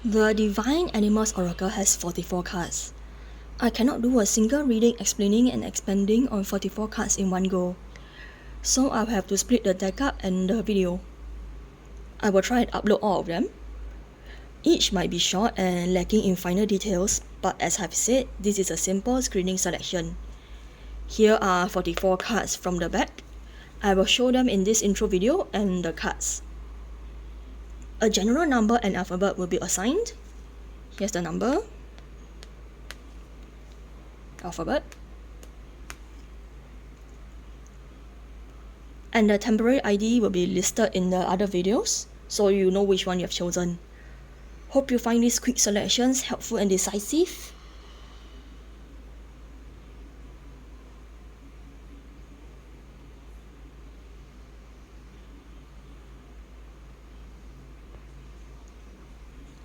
The Divine Animals Oracle has 44 cards. I cannot do a single reading explaining and expanding on 44 cards in one go, so I'll have to split the deck up and the video. I will try and upload all of them. Each might be short and lacking in finer details, but as I've said, this is a simple screening selection. Here are 44 cards from the back. I will show them in this intro video and the cards. A general number and alphabet will be assigned. Here's the number, alphabet, and the temporary ID will be listed in the other videos, so you know which one you have chosen. Hope you find these quick selections helpful and decisive.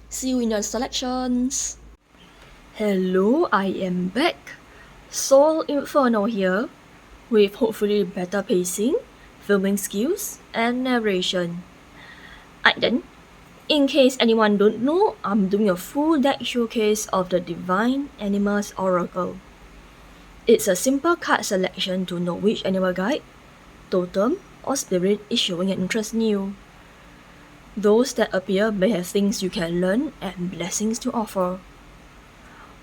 See you in the selections. Hello, I am back. Soul Inferno here, with hopefully better pacing, filming skills, and narration. Then, in case anyone don't know, I'm doing a full deck showcase of the Divine Animals Oracle. It's a simple card selection to know which animal guide, totem, or spirit is showing an interest in you. Those that appear may have things you can learn and blessings to offer.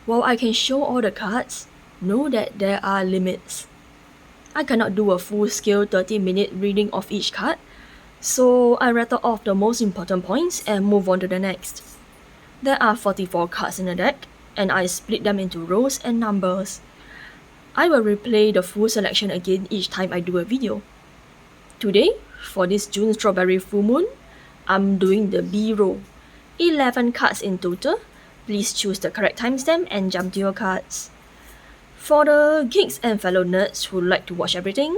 While I can show all the cards, know that there are limits. I cannot do a full-scale 30-minute reading of each card, so I rattle off the most important points and move on to the next. There are 44 cards in the deck, and I split them into rows and numbers. I will replay the full selection again each time I do a video. Today, for this June Strawberry Full Moon, I'm doing the B row. 11 cards in total. Please choose the correct timestamp and jump to your cards. For the geeks and fellow nerds who like to watch everything,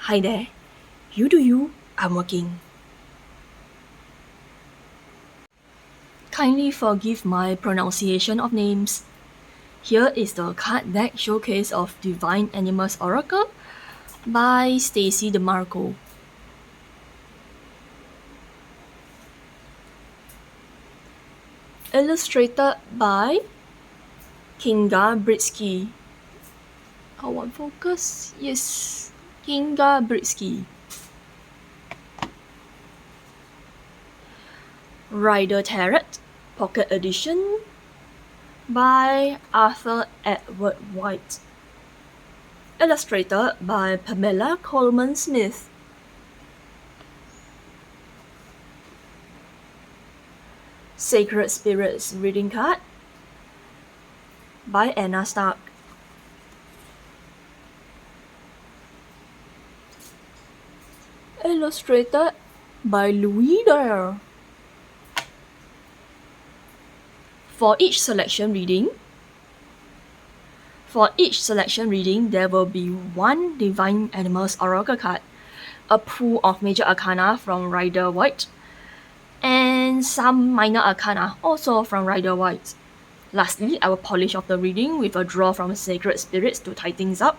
hi there. You do you, I'm working. Kindly forgive my pronunciation of names. Here is the card deck showcase of Divine Animals Oracle by Stacey Demarco. Illustrated by Kinga Britschgi. I want focus. Yes, Kinga Britschgi. Rider Tarot Pocket Edition by Arthur Edward Waite. Illustrated by Pamela Coleman Smith. Sacred Spirits Reading Card by Anna Stark. Illustrated by Dyer. For each selection reading, there will be one Divine Animals Oracle card, a pool of major arcana from Rider Waite, and some minor arcana also from Rider Waite. Lastly, I will polish off the reading with a draw from Sacred Spirits to tie things up.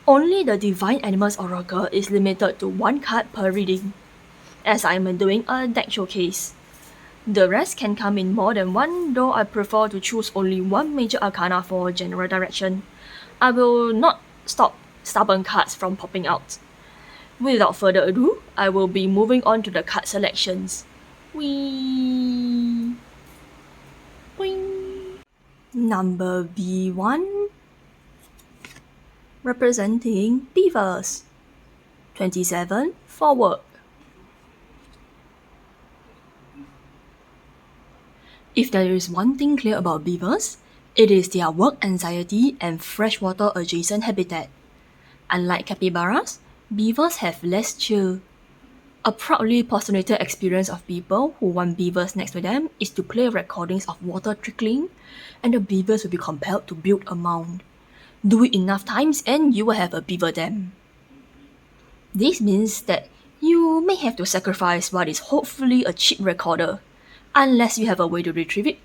Only the Divine Animals Oracle is limited to one card per reading, as I am doing a deck showcase. The rest can come in more than one, though I prefer to choose only one major arcana for general direction. I will not stop stubborn cards from popping out. Without further ado, I will be moving on to the card selections. Whee! Boing! Number B1, representing beavers. 27, forward. If there is one thing clear about beavers, it is their work anxiety and freshwater adjacent habitat. Unlike capybaras, beavers have less chill. A proudly postulated experience of people who want beavers next to them is to play recordings of water trickling, and the beavers will be compelled to build a mound. Do it enough times and you will have a beaver dam. This means that you may have to sacrifice what is hopefully a cheap recorder, unless you have a way to retrieve it.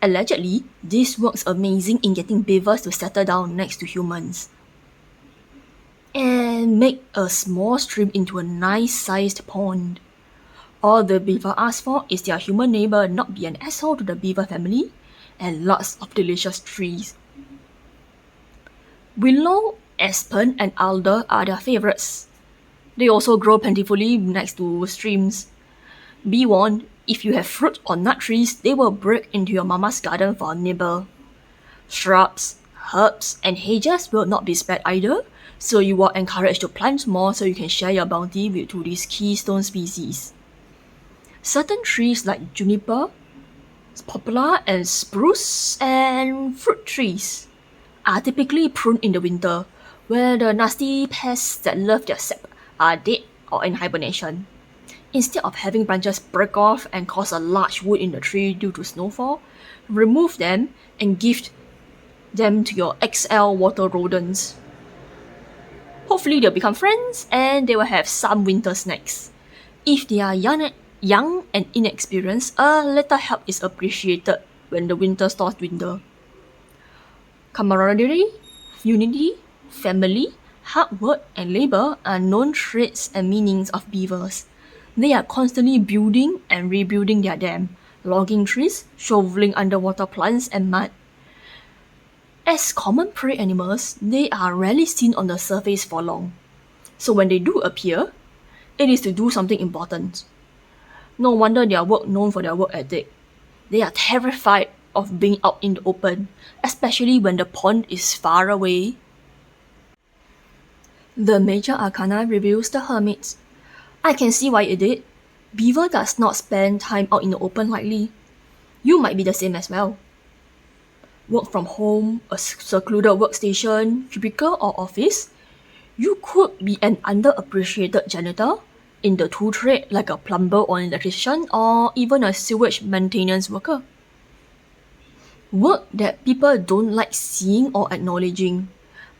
Allegedly, this works amazing in getting beavers to settle down next to humans and make a small stream into a nice-sized pond. All the beaver asks for is their human neighbor not be an asshole to the beaver family, and lots of delicious trees. Willow, aspen, and alder are their favorites. They also grow plentifully next to streams. Be warned, if you have fruit or nut trees, they will break into your mama's garden for a nibble. Shrubs, herbs, and hedges will not be spared either, so you are encouraged to plant more so you can share your bounty with these keystone species. Certain trees like juniper, poplar, and spruce, and fruit trees are typically pruned in the winter, where the nasty pests that love their sap are dead or in hibernation. Instead of having branches break off and cause a large wound in the tree due to snowfall, remove them and give them to your XL water rodents. Hopefully they'll become friends and they will have some winter snacks. If they are young and inexperienced, a little help is appreciated when the winter starts to dwindle. Camaraderie, unity, family, hard work, and labor are known traits and meanings of beavers. They are constantly building and rebuilding their dam, logging trees, shoveling underwater plants and mud. As common prey animals, they are rarely seen on the surface for long. So when they do appear, it is to do something important. No wonder they are known for their work ethic. They are terrified of being out in the open, especially when the pond is far away. The Major Arcana reveals the Hermit. I can see why it did. Beaver does not spend time out in the open lightly. You might be the same as well. Work from home, a secluded workstation, cubicle or office. You could be an underappreciated janitor in the tool trade like a plumber or an electrician, or even a sewage maintenance worker. Work that people don't like seeing or acknowledging.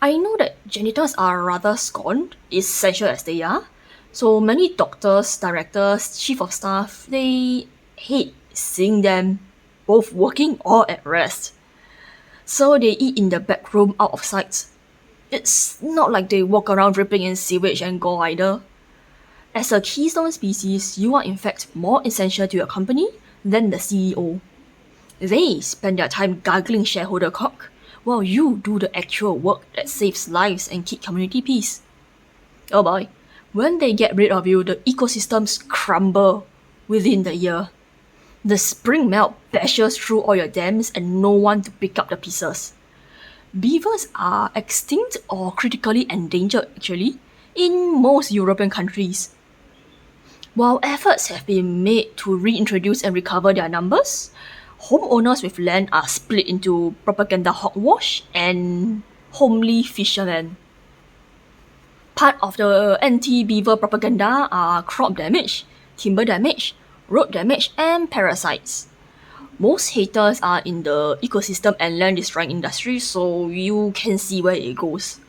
I know that janitors are rather scorned, essential as they are. So many doctors, directors, chief of staff, they hate seeing them both working or at rest. So they eat in the back room out of sight. It's not like they walk around dripping in sewage and gore either. As a keystone species, you are in fact more essential to your company than the CEO. They spend their time gargling shareholder cock, while you do the actual work that saves lives and keep community peace. Oh boy, when they get rid of you, the ecosystems crumble within the year. The spring melt bashes through all your dams and no one to pick up the pieces. Beavers are extinct or critically endangered actually in most European countries. While efforts have been made to reintroduce and recover their numbers, homeowners with land are split into propaganda hogwash and homely fishermen. Part of the anti-beaver propaganda are crop damage, timber damage, road damage, and parasites. Most haters are in the ecosystem and land destroying industry, so you can see where it goes.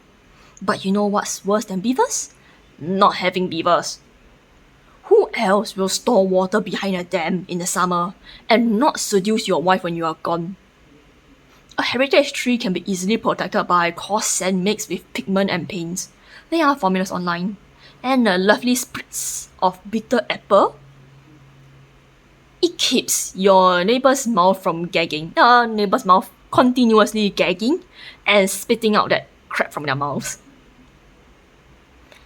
But you know what's worse than beavers? Not having beavers. Who else will store water behind a dam in the summer and not seduce your wife when you are gone? A heritage tree can be easily protected by coarse sand mixed with pigment and paints. There are formulas online. And a lovely spritz of bitter apple. It keeps your neighbor's mouth from gagging. Neighbor's mouth continuously gagging and spitting out that crap from their mouths.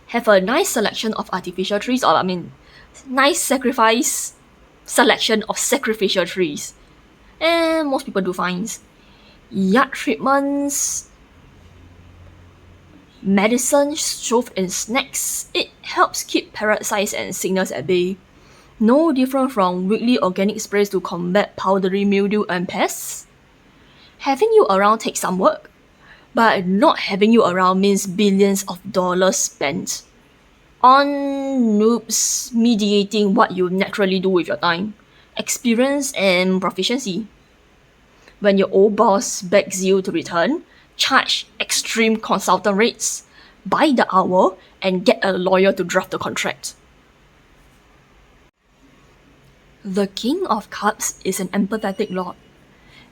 Have a nice selection of artificial trees, nice selection of sacrificial trees. And most people do fine. Yard treatments, medicine shoved in snacks, it helps keep parasites and sickness at bay. No different from weekly organic sprays to combat powdery mildew and pests. Having you around takes some work, but not having you around means billions of dollars spent on noobs mediating what you naturally do with your time, experience, and proficiency. When your old boss begs you to return, charge extreme consultant rates, by the hour, and get a lawyer to draft the contract. The King of Cups is an empathetic lord.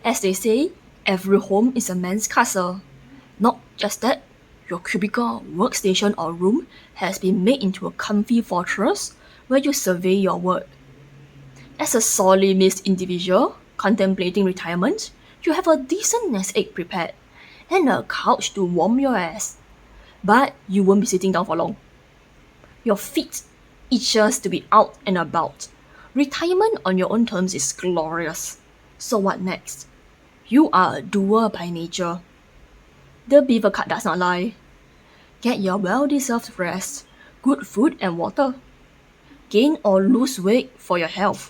As they say, every home is a man's castle. Not just that, your cubicle, workstation, or room has been made into a comfy fortress where you survey your work, As a sorely missed individual contemplating retirement, you have a decent nest egg prepared and a couch to warm your ass. But you won't be sitting down for long. Your feet itches to be out and about. Retirement on your own terms is glorious. So what next? You are a doer by nature. The beaver card does not lie. Get your well-deserved rest, good food and water. Gain or lose weight for your health.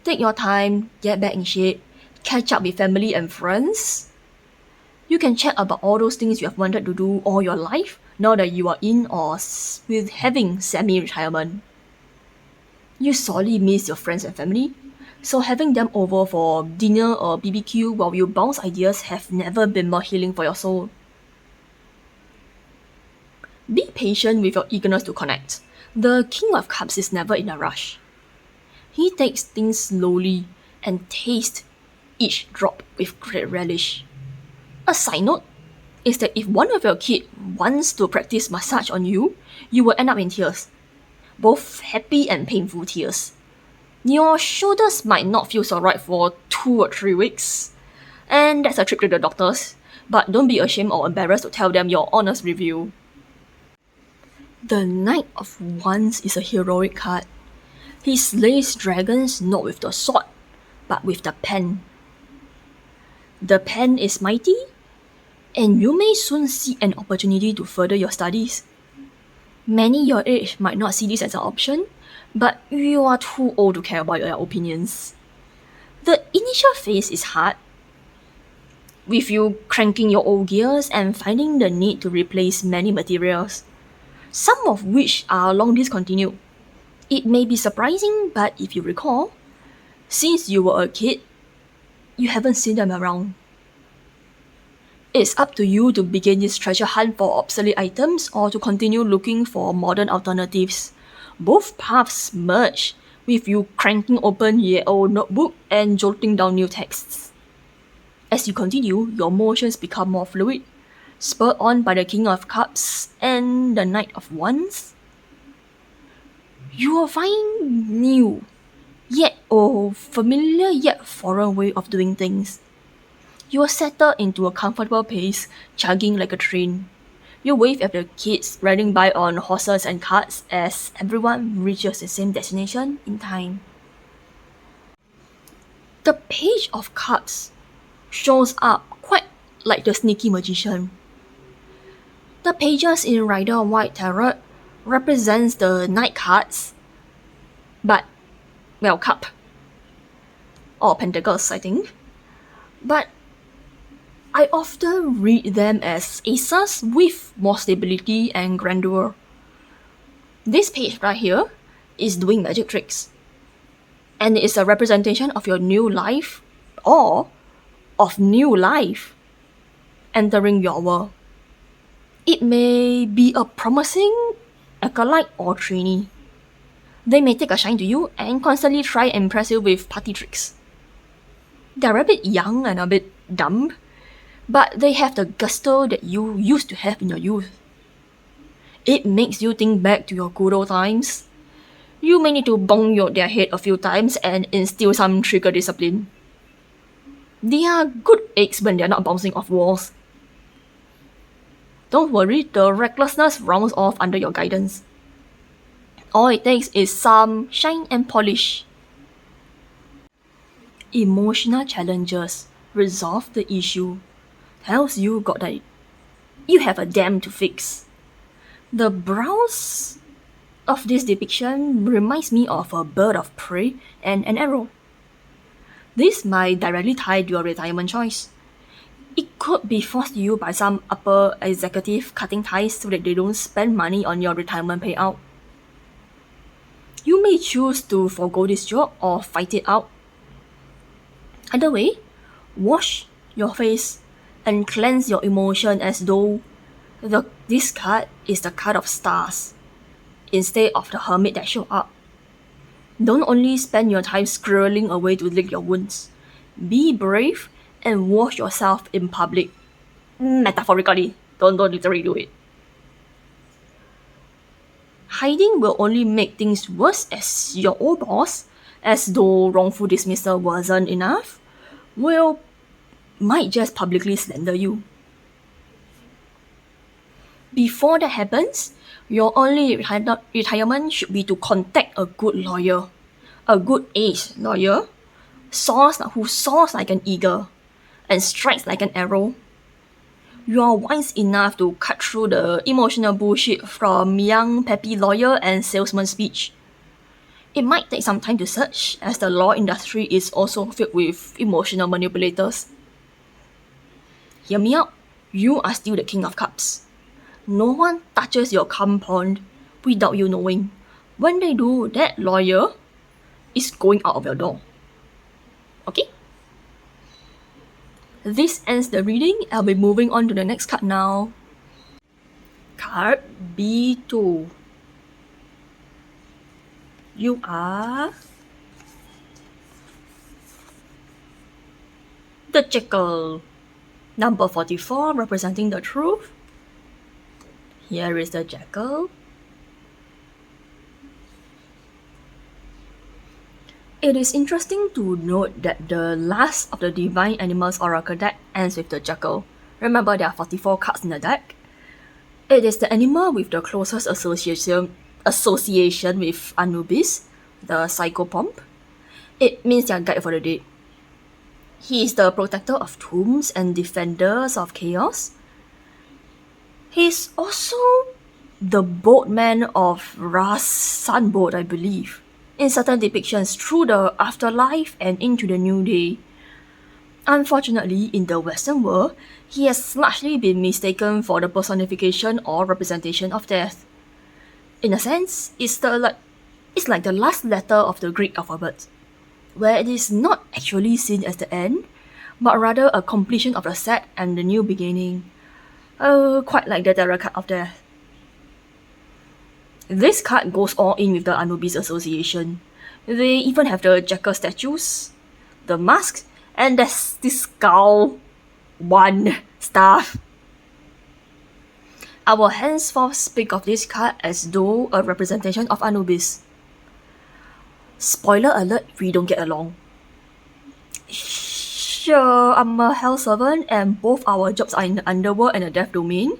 Take your time, get back in shape, catch up with family and friends. You can chat about all those things you have wanted to do all your life now that you are in or with having semi-retirement. You sorely miss your friends and family, so having them over for dinner or BBQ while you bounce ideas have never been more healing for your soul. Be patient with your eagerness to connect. The King of Cups is never in a rush. He takes things slowly and tastes each drop with great relish. A side note is that if one of your kids wants to practice massage on you, you will end up in tears. Both happy and painful tears. Your shoulders might not feel so right for 2 or 3 weeks. And that's a trip to the doctors. But don't be ashamed or embarrassed to tell them your honest review. The Knight of Wands is a heroic card. He slays dragons not with the sword, but with the pen. The pen is mighty, and you may soon see an opportunity to further your studies. Many your age might not see this as an option, but you are too old to care about your opinions. The initial phase is hard, with you cranking your old gears and finding the need to replace many materials, some of which are long discontinued. It may be surprising, but if you recall, since you were a kid, you haven't seen them around. It's up to you to begin this treasure hunt for obsolete items or to continue looking for modern alternatives. Both paths merge with you cranking open your old notebook and jotting down new texts. As you continue, your motions become more fluid, spurred on by the King of Cups and the Knight of Wands. You will find new, yet familiar yet foreign way of doing things. You will settle into a comfortable pace, chugging like a train. You wave at the kids riding by on horses and carts as everyone reaches the same destination in time. The Page of Cups shows up quite like the sneaky magician. The pages in Rider Waite Tarot represents the Knight cards, but, well, cup. Or pentacles, I think. But I often read them as aces with more stability and grandeur. This page right here is doing magic tricks. And it's a representation of your new life or of new life entering your world. It may be a promising acolyte or trainee. They may take a shine to you and constantly try and impress you with party tricks. They're a bit young and a bit dumb, but they have the gusto that you used to have in your youth. It makes you think back to your good old times. You may need to bong their head a few times and instill some trigger discipline. They are good eggs when they're not bouncing off walls. Don't worry, the recklessness rounds off under your guidance. All it takes is some shine and polish. Emotional challenges resolve the issue. Tells you got that you have a dam to fix. The brows of this depiction reminds me of a bird of prey and an arrow. This might directly tie to your retirement choice. It could be forced to you by some upper executive cutting ties so that they don't spend money on your retirement payout. You may choose to forego this job or fight it out. Either way, wash your face and cleanse your emotion as though this card is the card of stars instead of the hermit that showed up. Don't only spend your time scrolling away to lick your wounds. Be brave and wash yourself in public. Metaphorically, don't literally do it. Hiding will only make things worse as your old boss as though wrongful dismissal wasn't enough, might just publicly slander you. Before that happens, your only retirement should be to contact a good lawyer, a good ace lawyer, who soars like an eagle and strikes like an arrow. You are wise enough to cut through the emotional bullshit from young, peppy lawyer and salesman speech. It might take some time to search, as the law industry is also filled with emotional manipulators. Hear me out, you are still the King of Cups. No one touches your compound without you knowing. When they do, that lawyer is going out of your door. Okay? This ends the reading. I'll be moving on to the next card now. Card B2. You are the Jackal. Number 44, representing the truth. Here is the Jackal. It is interesting to note that the last of the Divine Animals Oracle deck ends with the Jackal. Remember, there are 44 cards in the deck. It is the animal with the closest association with Anubis, the psychopomp. It means their guide for the dead. He is the protector of tombs and defenders of chaos. He's also the boatman of Ra's sunboat, I believe, in certain depictions through the afterlife and into the new day. Unfortunately, in the Western world, he has largely been mistaken for the personification or representation of death. In a sense, it's like the last letter of the Greek alphabet, where it is not actually seen as the end, but rather a completion of the set and the new beginning. Quite like the tarot card of death. This card goes all in with the Anubis association. They even have the Jackal statues, the masks, and there's this skull one staff. I will henceforth speak of this card as though a representation of Anubis. Spoiler alert, we don't get along. Sure, I'm a hell servant and both our jobs are in the underworld and the death domain,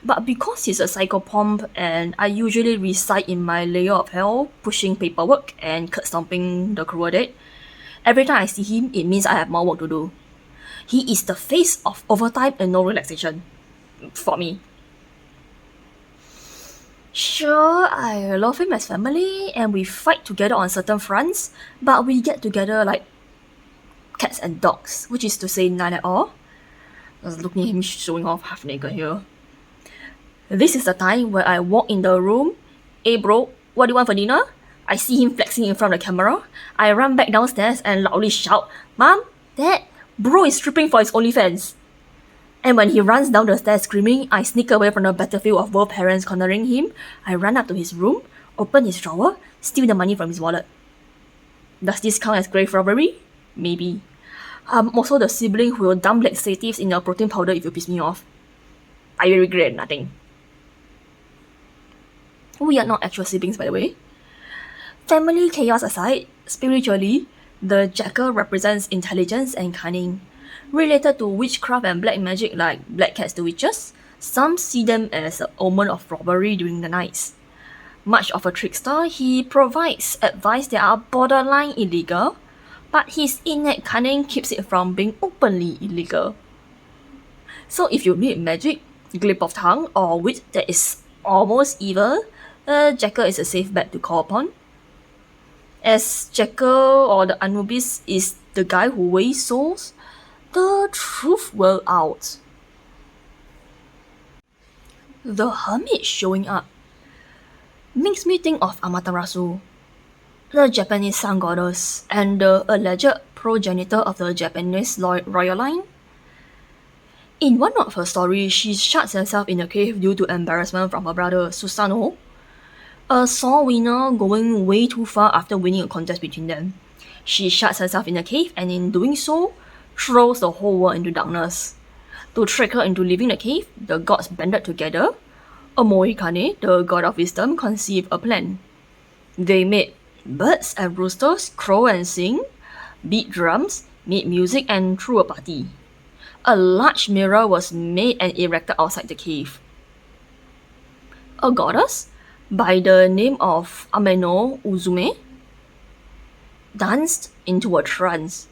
but because he's a psychopomp and I usually reside in my layer of hell, pushing paperwork and curb stomping the cruel dead, every time I see him, it means I have more work to do. He is the face of overtime and no relaxation. For me. Sure, I love him as family and we fight together on certain fronts, but we get together like cats and dogs, which is to say none at all. I was looking at him showing off half naked here. This is the time where I walk in the room. Hey bro, what do you want for dinner? I see him flexing in front of the camera. I run back downstairs and loudly shout, Mom, Dad, bro is stripping for his OnlyFans. And when he runs down the stairs screaming, I sneak away from the battlefield of both parents cornering him. I run up to his room, open his drawer, steal the money from his wallet. Does this count as grave robbery? Maybe. I'm also the sibling who will dump laxatives in your protein powder if you piss me off. I will regret nothing. We are not actual siblings, by the way. Family chaos aside, spiritually, the Jackal represents intelligence and cunning. Related to witchcraft and black magic like black cats to witches, some see them as an omen of robbery during the nights. Much of a trickster, he provides advice that are borderline illegal, but his innate cunning keeps it from being openly illegal. So if you need magic, glip of tongue, or wit that is almost evil, Jackal is a safe bet to call upon. As Jackal or the Anubis is the guy who weighs souls, the truth will out. The Hermit showing up makes me think of Amaterasu, the Japanese sun goddess and the alleged progenitor of the Japanese royal line. In one of her stories, she shuts herself in a cave due to embarrassment from her brother Susanoo, a sore winner going way too far after winning a contest between them. She shuts herself in a cave and in doing so, throws the whole world into darkness. To trick her into leaving the cave, the gods banded together. Omoikane, the god of wisdom, conceived a plan. They made Birds and roosters crow and sing, beat drums, made music and threw a party. A large mirror was made and erected outside the cave. A goddess, by the name of Ameno Uzume, danced into a trance.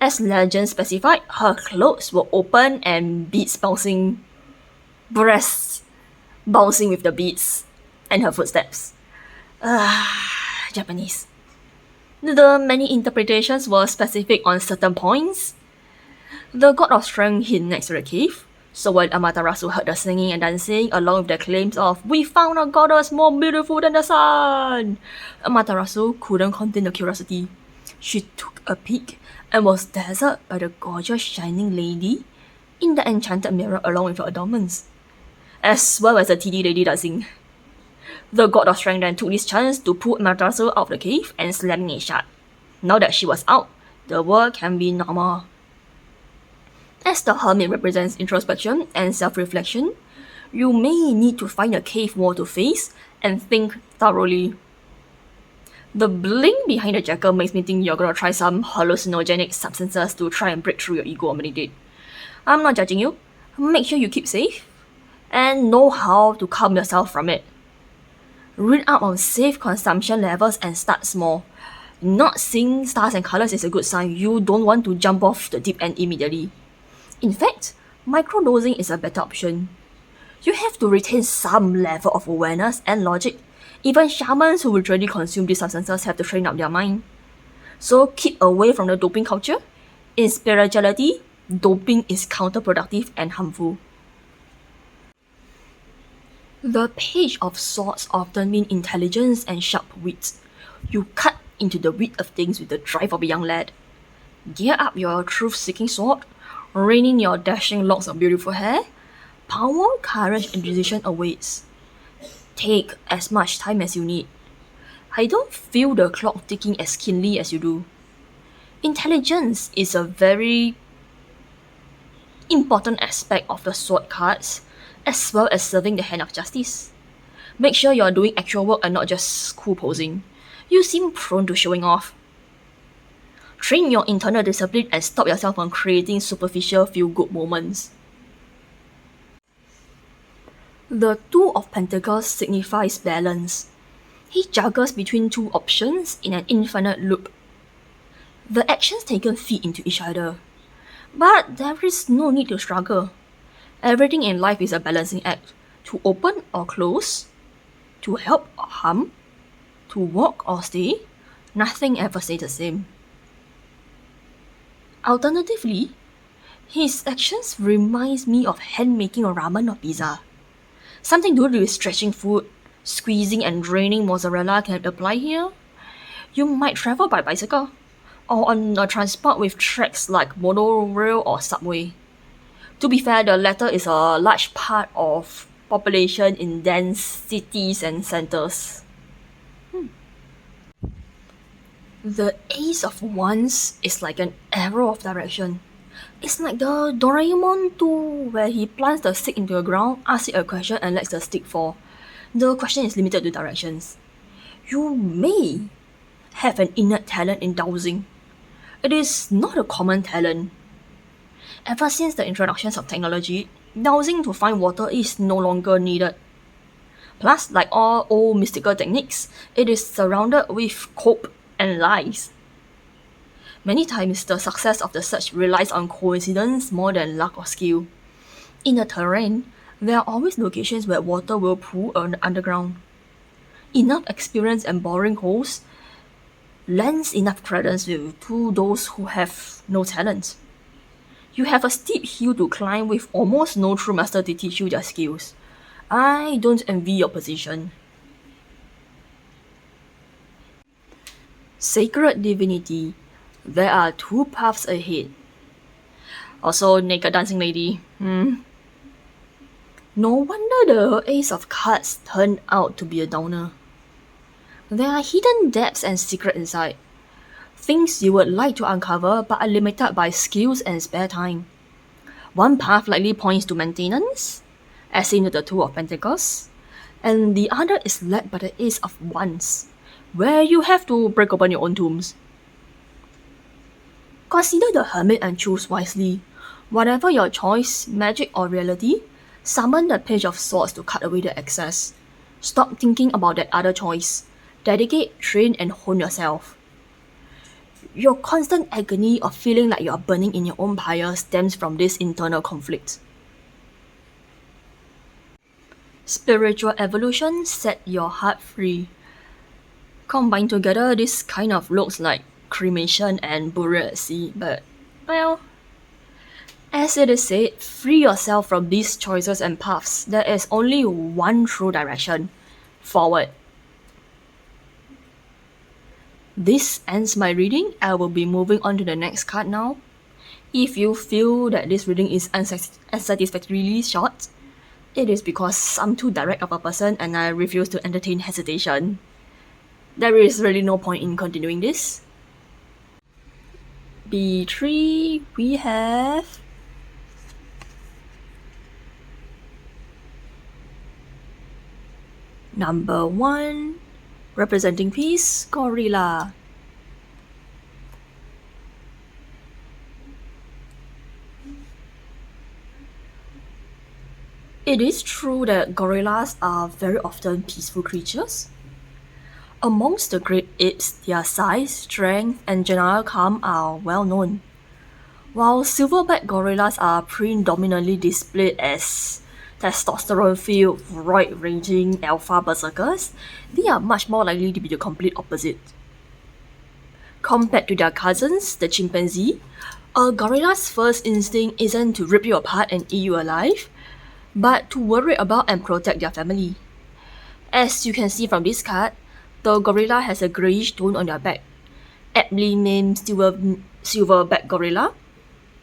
As legend specified, her clothes were open and beads bouncing, breasts bouncing with the beats, and her footsteps. Japanese. The many interpretations were specific on certain points. The god of strength hid next to the cave, so when Amaterasu heard the singing and dancing, along with the claims of "We found a goddess more beautiful than the sun," Amaterasu couldn't contain the curiosity. She took a peek and was dazzled by the gorgeous shining lady in the enchanted mirror along with her adornments, as well as the TD lady dancing. The god of strength then took this chance to pull Amaterasu out of the cave and slamming it shut. Now that she was out, the world can be normal. As the hermit represents introspection and self-reflection, you may need to find a cave wall to face and think thoroughly. The bling behind the jacket makes me think you're gonna try some hallucinogenic substances to try and break through your ego or meditate. I'm not judging you. Make sure you keep safe and know how to calm yourself from it. Read up on safe consumption levels and start small. Not seeing stars and colors is a good sign. You don't want to jump off the deep end immediately. In fact, microdosing is a better option. You have to retain some level of awareness and logic. Even shamans who literally consume these substances have to train up their mind. So keep away from the doping culture. In spirituality, doping is counterproductive and harmful. The Page of Swords often mean intelligence and sharp wit. You cut into the wheat of things with the drive of a young lad. Gear up your truth-seeking sword, rein in your dashing locks of beautiful hair. Power, courage, and decision awaits. Take as much time as you need. I don't feel the clock ticking as keenly as you do. Intelligence is a very important aspect of the sword cards, as well as serving the hand of justice. Make sure you're doing actual work and not just cool posing. You seem prone to showing off. Train your internal discipline and stop yourself from creating superficial feel-good moments. The Two of Pentacles signifies balance. He juggles between two options in an infinite loop. The actions taken feed into each other. But there is no need to struggle. Everything in life is a balancing act. To open or close, to help or harm, to walk or stay, nothing ever stays the same. Alternatively, his actions reminds me of hand-making a ramen or pizza. Something to do with stretching food, squeezing and draining mozzarella can apply here. You might travel by bicycle, or on a transport with tracks like monorail or subway. To be fair, the latter is a large part of population in dense cities and centers. The Ace of Wands is like an arrow of direction. It's like the Doraemon tool where he plants the stick into the ground, asks it a question and lets the stick fall. The question is limited to directions. You may have an innate talent in dowsing. It is not a common talent. Ever since the introductions of technology, dowsing to find water is no longer needed. Plus, like all old mystical techniques, it is surrounded with cope and lies. Many times, the success of the search relies on coincidence more than luck or skill. In the terrain, there are always locations where water will pool underground. Enough experience and boring holes lends enough credence to those who have no talent. You have a steep hill to climb with almost no true master to teach you their skills. I don't envy your position. Sacred Divinity. There are two paths ahead. Also, naked dancing lady. No wonder the Ace of Cards turned out to be a downer. There are hidden depths and secrets inside. Things you would like to uncover but are limited by skills and spare time. One path likely points to maintenance, as in the Two of Pentacles, and the other is led by the Ace of Wands, where you have to break open your own tombs. Consider the hermit and choose wisely. Whatever your choice, magic or reality, summon the Page of Swords to cut away the excess. Stop thinking about that other choice. Dedicate, train, and hone yourself. Your constant agony of feeling like you are burning in your own fire stems from this internal conflict. Spiritual evolution, set your heart free. Combined together, this kind of looks like cremation and burial at sea, but, well, as it is said, free yourself from these choices and paths. There is only one true direction: forward. This ends my reading. I will be moving on to the next card now. If you feel that this reading is unsatisfactorily short, it is because I'm too direct of a person and I refuse to entertain hesitation. There is really no point in continuing this. B3, we have number 1, representing peace, gorilla. It is true that gorillas are very often peaceful creatures. Amongst the great apes, their size, strength, and general calm are well known. While silverback gorillas are predominantly displayed as testosterone-filled, roid-raging alpha berserkers, they are much more likely to be the complete opposite. Compared to their cousins, the chimpanzee, a gorilla's first instinct isn't to rip you apart and eat you alive, but to worry about and protect their family. As you can see from this card, the gorilla has a greyish tone on their back, aptly named silverback gorilla.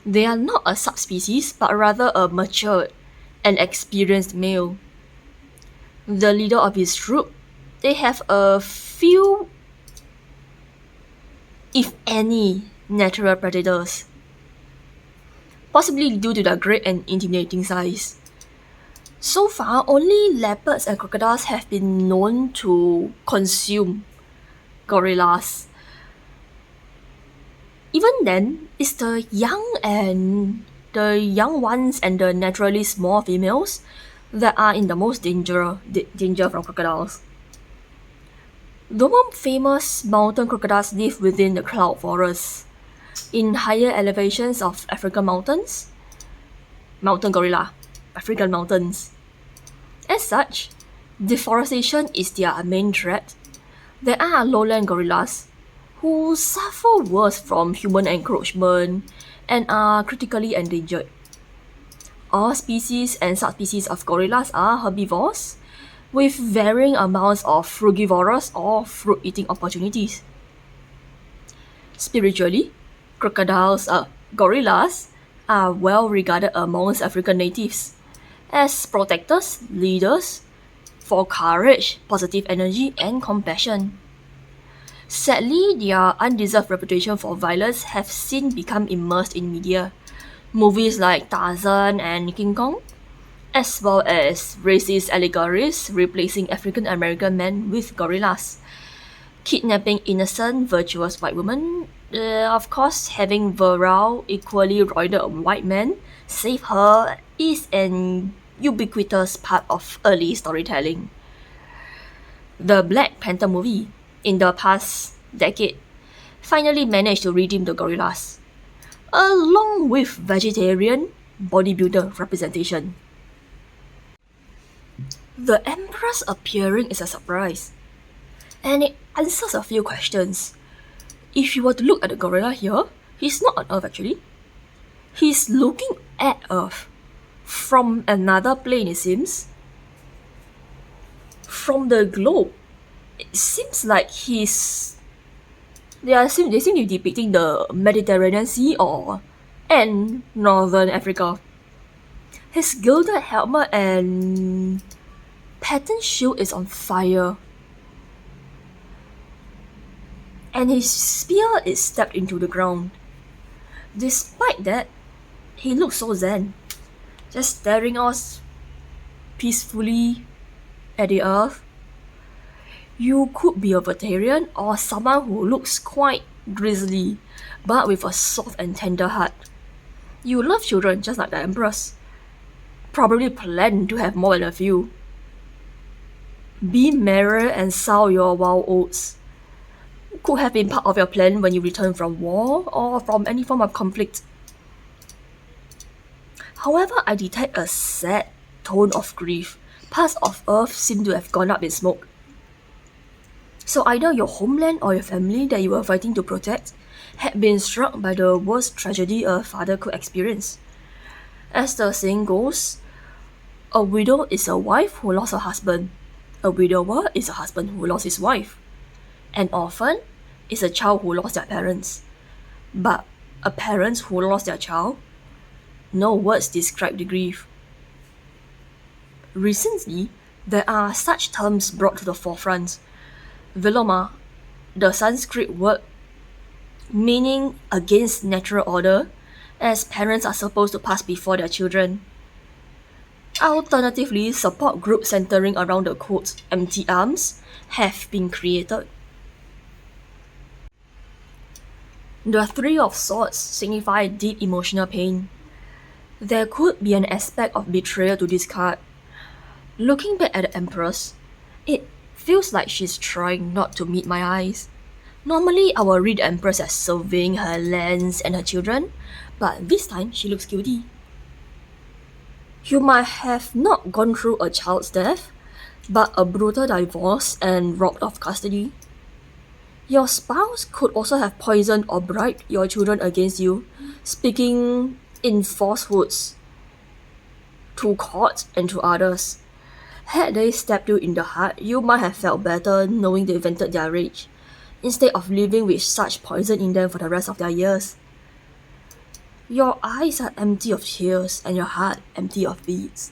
They are not a subspecies, but rather a matured and experienced male. The leader of his troop, they have a few, if any, natural predators, possibly due to their great and intimidating size. So far, only leopards and crocodiles have been known to consume gorillas. Even then, it's the young ones and the naturally small females that are in the most danger from crocodiles. The more famous mountain crocodiles live within the cloud forests, in higher elevations of African mountains. Mountain gorilla, African mountains. As such, deforestation is their main threat. There are lowland gorillas who suffer worse from human encroachment and are critically endangered. All species and subspecies of gorillas are herbivores, with varying amounts of frugivorous or fruit-eating opportunities. Spiritually, gorillas are well regarded amongst African natives as protectors, leaders, for courage, positive energy, and compassion. Sadly, their undeserved reputation for violence have since become immersed in media. Movies like Tarzan and King Kong, as well as racist allegories replacing African American men with gorillas. Kidnapping innocent, virtuous white women, of course, having virile, equally roided white men save her is an ubiquitous part of early storytelling. The Black Panther movie, in the past decade, finally managed to redeem the gorillas, along with vegetarian bodybuilder representation. The Emperor's appearing is a surprise, and it answers a few questions. If you were to look at the gorilla here, he's not on Earth actually. He's looking at Earth from another plane, it seems. From the globe, it seems like they seem to be depicting the Mediterranean Sea and Northern Africa. His gilded helmet and patterned shield is on fire, and his spear is stabbed into the ground. Despite that, he looks so zen, just staring us peacefully at the earth. You could be a vegetarian or someone who looks quite grizzly, but with a soft and tender heart. You love children just like the Empress. Probably plan to have more than a few. Be merry and sow your wild oats. Could have been part of your plan when you return from war or from any form of conflict. However, I detect a sad tone of grief. Parts of Earth seem to have gone up in smoke. So either your homeland or your family that you were fighting to protect had been struck by the worst tragedy a father could experience. As the saying goes, a widow is a wife who lost her husband. A widower is a husband who lost his wife. An orphan is a child who lost their parents. But a parent who lost their child, no words describe the grief. Recently, there are such terms brought to the forefront. Viloma, the Sanskrit word meaning against natural order, as parents are supposed to pass before their children. Alternatively, support groups centering around the quote empty arms have been created. The Three of Swords signify deep emotional pain. There could be an aspect of betrayal to this card. Looking back at the Empress, it feels like she's trying not to meet my eyes. Normally, I will read the Empress as surveying her lands and her children, but this time she looks guilty. You might have not gone through a child's death, but a brutal divorce and robbed of custody. Your spouse could also have poisoned or bribed your children against you, speaking in falsehoods to court and to others. Had they stabbed you in the heart, you might have felt better knowing they vented their rage, instead of living with such poison in them for the rest of their years. Your eyes are empty of tears and your heart empty of beads.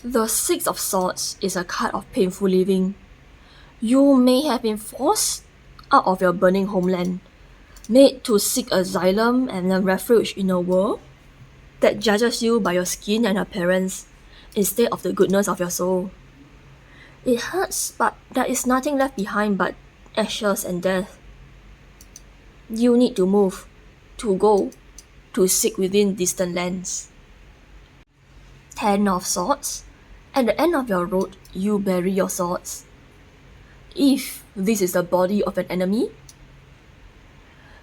The Six of Swords is a card of painful living. You may have been forced out of your burning homeland, made to seek asylum and a refuge in a world that judges you by your skin and appearance instead of the goodness of your soul. It hurts, but there is nothing left behind but ashes and death. You need to move, to go, to seek within distant lands. Ten of Swords. At the end of your road, you bury your swords. If this is the body of an enemy,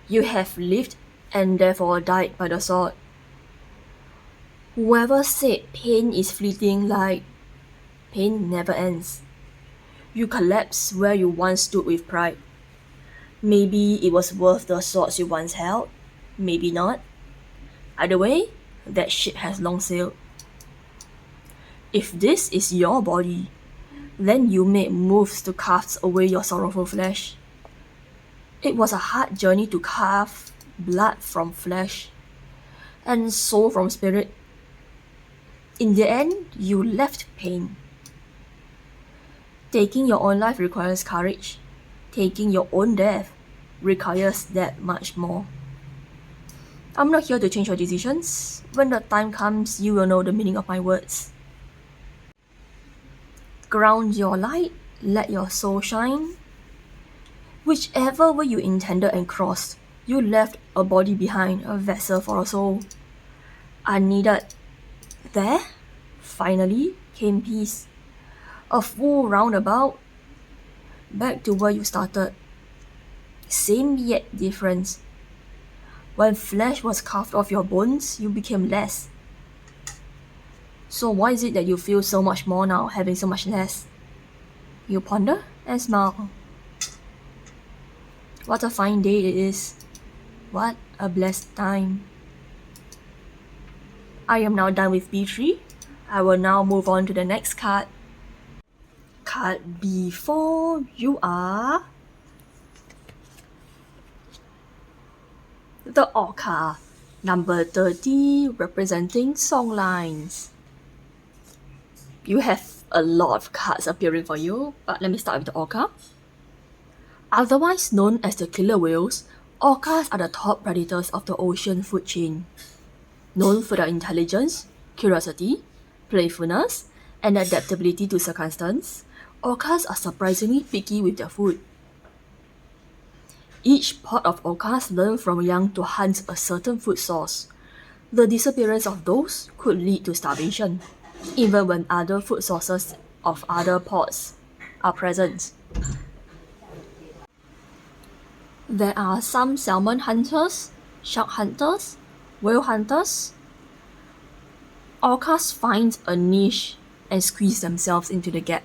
you have lived and therefore died by the sword. Whoever said pain is fleeting, like pain never ends. You collapse where you once stood with pride. Maybe it was worth the swords you once held, maybe not. Either way, that ship has long sailed. If this is your body, then you made moves to carve away your sorrowful flesh. It was a hard journey to carve blood from flesh and soul from spirit. In the end, you left pain. Taking your own life requires courage. Taking your own death requires that much more. I'm not here to change your decisions. When the time comes, you will know the meaning of my words. Ground your light, let your soul shine. Whichever way you intended and crossed, you left a body behind, a vessel for a soul. Unneeded. There, finally, came peace. A full roundabout, back to where you started. Same yet different. When flesh was carved off your bones, you became less. So why is it that you feel so much more now, having so much less? You ponder and smile. What a fine day it is. What a blessed time. I am now done with B3. I will now move on to the next card. Card B4, you are the Orca, number 30, representing songlines. You have a lot of cards appearing for you, but let me start with the Orca. Otherwise known as the killer whales, orcas are the top predators of the ocean food chain. Known for their intelligence, curiosity, playfulness, and adaptability to circumstance, Orcas are surprisingly picky with their food. Each pod of orcas learn from young to hunt a certain food source. The disappearance of those could lead to starvation, even when other food sources of other pods are present. There are some salmon hunters, shark hunters, whale hunters. Orcas find a niche and squeeze themselves into the gap.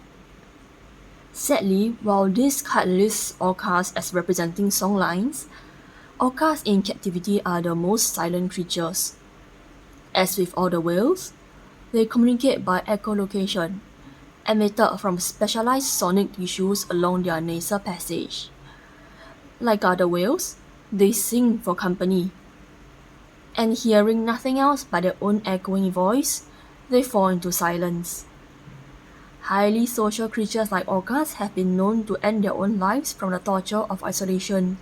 Sadly, while this card lists orcas as representing songlines, orcas in captivity are the most silent creatures. As with all the whales, they communicate by echolocation, emitted from specialized sonic tissues along their nasal passage. Like other whales, they sing for company. And hearing nothing else but their own echoing voice, they fall into silence. Highly social creatures like orcas have been known to end their own lives from the torture of isolation,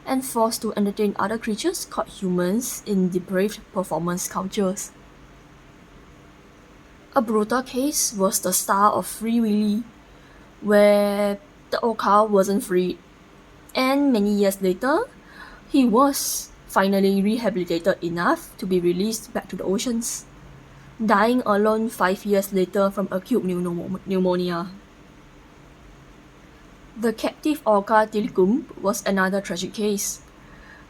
and forced to entertain other creatures called humans in depraved performance cultures. A brutal case was the Star of Free Willy, where the orca wasn't freed, and many years later, he was finally rehabilitated enough to be released back to the oceans, dying alone 5 years later from acute pneumonia. The captive orca Tillicum was another tragic case.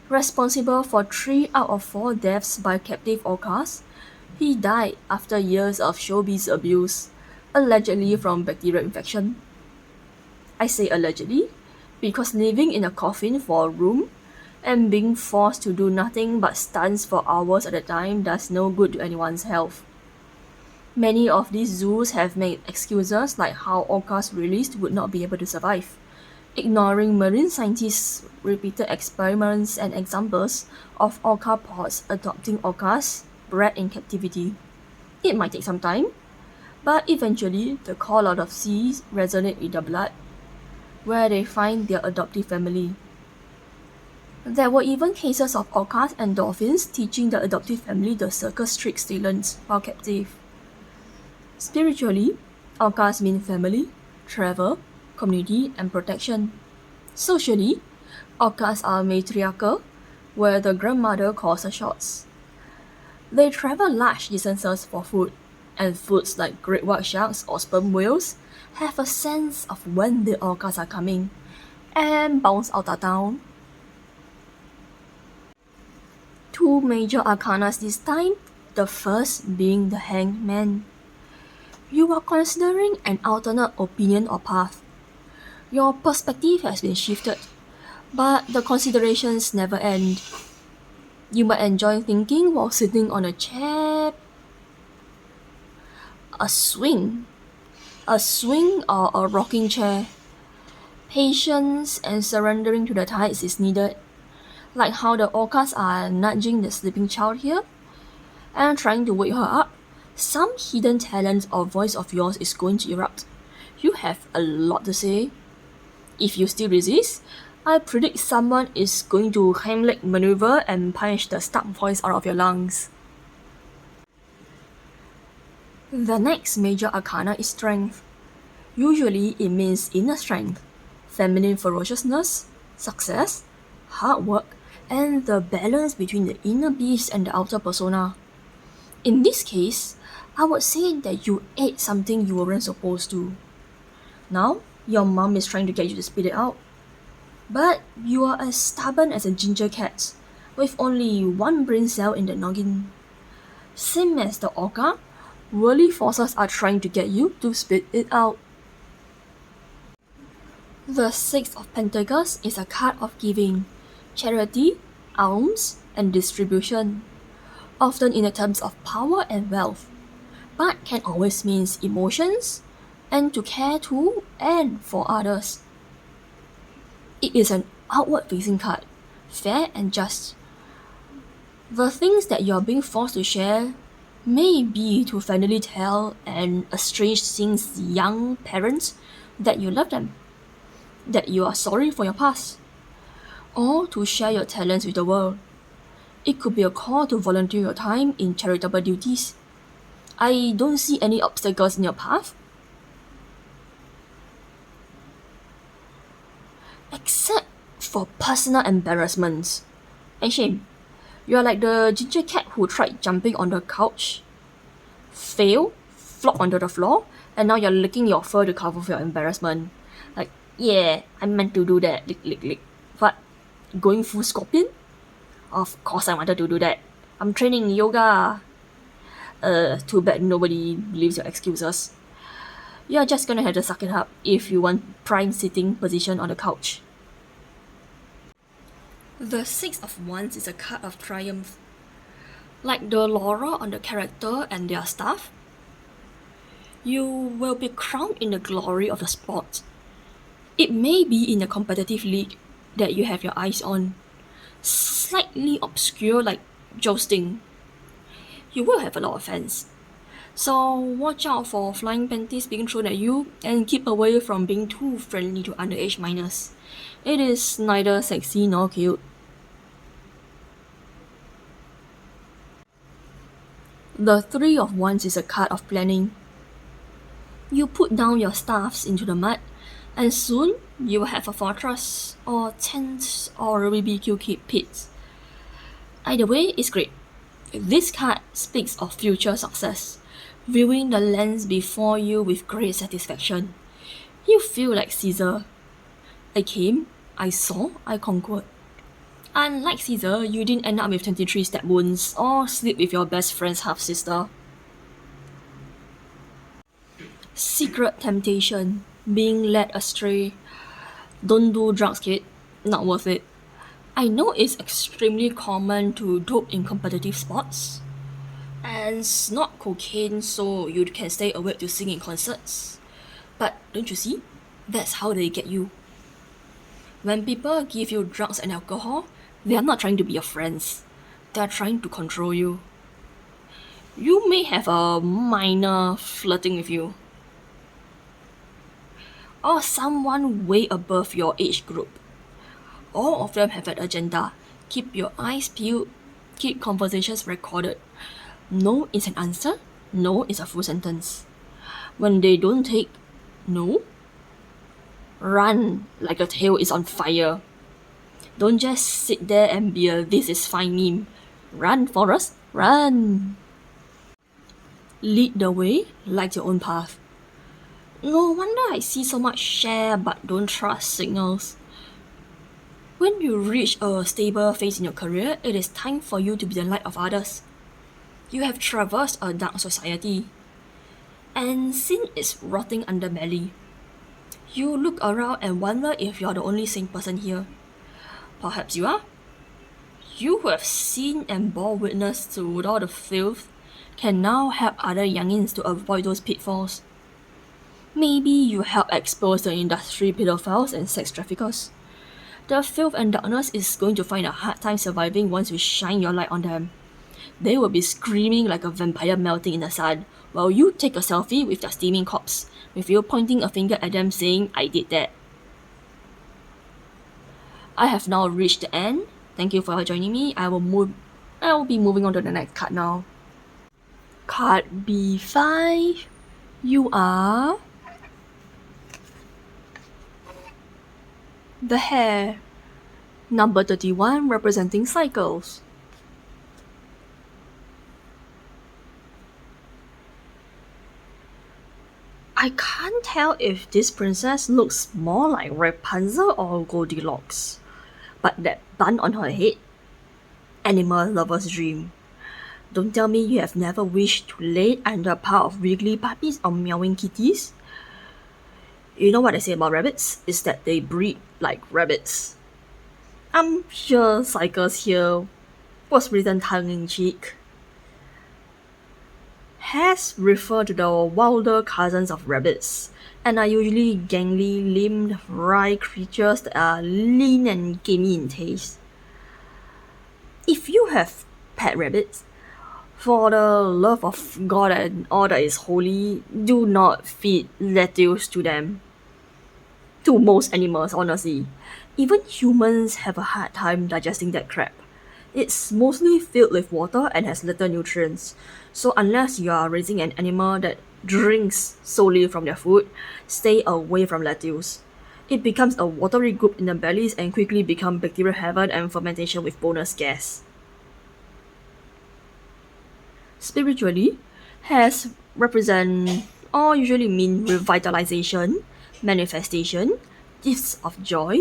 Responsible for 3 out of 4 deaths by captive orcas, he died after years of showbiz abuse, allegedly from bacterial infection. I say allegedly because living in a coffin for a room and being forced to do nothing but stunts for hours at a time does no good to anyone's health. Many of these zoos have made excuses like how orcas released would not be able to survive, ignoring marine scientists' repeated experiments and examples of orca pods adopting orcas bred in captivity. It might take some time, but eventually the call out of seas resonate with their blood, where they find their adoptive family. There were even cases of orcas and dolphins teaching the adoptive family the circus tricks they learned while captive. Spiritually, orcas mean family, travel, community, and protection. Socially, orcas are matriarchal, where the grandmother calls the shots. They travel large distances for food, and foods like great white sharks or sperm whales have a sense of when the orcas are coming and bounce out of town. 2 major arcanas this time, the first being the Hanged Man. You are considering an alternate opinion or path. Your perspective has been shifted, but the considerations never end. You might enjoy thinking while sitting on a chair, a swing or a rocking chair. Patience and surrendering to the tides is needed, like how the orcas are nudging the sleeping child here and trying to wake her up. Some hidden talent or voice of yours is going to erupt. You have a lot to say. If you still resist, I predict someone is going to Heimlich maneuver and punch the stuck voice out of your lungs. The next major arcana is Strength. Usually it means inner strength, feminine ferociousness, success, hard work, and the balance between the inner beast and the outer persona. In this case, I would say that you ate something you weren't supposed to. Now, your mom is trying to get you to spit it out. But you are as stubborn as a ginger cat, with only 1 brain cell in the noggin. Same as the orca, worldly forces are trying to get you to spit it out. The 6 of Pentacles is a card of giving, charity, alms, and distribution, often in the terms of power and wealth, but can always mean emotions, and to care to and for others. It is an outward-facing card, fair and just. The things that you are being forced to share may be to finally tell an estranged since young parents that you love them, that you are sorry for your past, or to share your talents with the world. It could be a call to volunteer your time in charitable duties. I don't see any obstacles in your path. for personal embarrassments. And shame. You are like the ginger cat who tried jumping on the couch, failed, flopped onto the floor, and now you're licking your fur to cover for your embarrassment. Like, yeah, I meant to do that. Lick, lick, lick. What? Going full scorpion? Of course I wanted to do that. I'm training yoga. Too bad nobody believes your excuses. You're just gonna have to suck it up if you want prime sitting position on the couch. The Six of Wands is a card of triumph. Like the laurel on the character and their staff, you will be crowned in the glory of the sport. It may be in a competitive league that you have your eyes on, slightly obscure like jousting. You will have a lot of fans. So watch out for flying panties being thrown at you and keep away from being too friendly to underage minors. It is neither sexy nor cute. The Three of Wands is a card of planning. You put down your staffs into the mud, and soon you will have a fortress, or tent, or a BBQ pit. Either way, it's great. This card speaks of future success, viewing the lands before you with great satisfaction. You feel like Caesar. I came, I saw, I conquered. Unlike Caesar, you didn't end up with 23 stab wounds or sleep with your best friend's half-sister. Secret temptation, being led astray. Don't do drugs, kid. Not worth it. I know it's extremely common to dope in competitive sports, and it's not cocaine so you can stay awake to sing in concerts. But don't you see? That's how they get you. When people give you drugs and alcohol, they are not trying to be your friends. They are trying to control you. You may have a minor flirting with you, or someone way above your age group. All of them have an agenda. Keep your eyes peeled, keep conversations recorded. No is an answer, no is a full sentence. When they don't take no, run like your tail is on fire. Don't just sit there and be a "this is fine" meme. Run, Forrest, run! Lead the way, light your own path. No wonder I see so much share but don't trust signals. When you reach a stable phase in your career, it is time for you to be the light of others. You have traversed a dark society, and sin is rotting underbelly. You look around and wonder if you're the only sane person here. Perhaps you are. You who have seen and bore witness to all the filth can now help other youngins to avoid those pitfalls. Maybe you help expose the industry pedophiles and sex traffickers. The filth and darkness is going to find a hard time surviving once you shine your light on them. They will be screaming like a vampire melting in the sun, while you take a selfie with their steaming corpse, with you pointing a finger at them saying, "I did that." I have now reached the end. Thank you for joining me. I will be moving on to the next card now. Card B5. You are the Hare. Number 31 representing cycles. I can't tell if this princess looks more like Rapunzel or Goldilocks. But that bun on her head, animal lover's dream. Don't tell me you have never wished to lay under a pile of wiggly puppies or meowing kitties. You know what I say about rabbits? Is that they breed like rabbits. I'm sure Cycles here was written tongue-in-cheek. Hares refer to the wilder cousins of rabbits, and are usually gangly, limbed, wry creatures that are lean and gamey in taste. If you have pet rabbits, for the love of God and all that is holy, do not feed lettuce to them. To most animals, honestly. Even humans have a hard time digesting that crap. It's mostly filled with water and has little nutrients. So unless you are raising an animal that drinks solely from their food, stay away from lettuce. It becomes a watery goop in the bellies and quickly becomes bacterial heaven and fermentation with bonus gas. Spiritually, hairs represent or usually mean revitalization, manifestation, gifts of joy,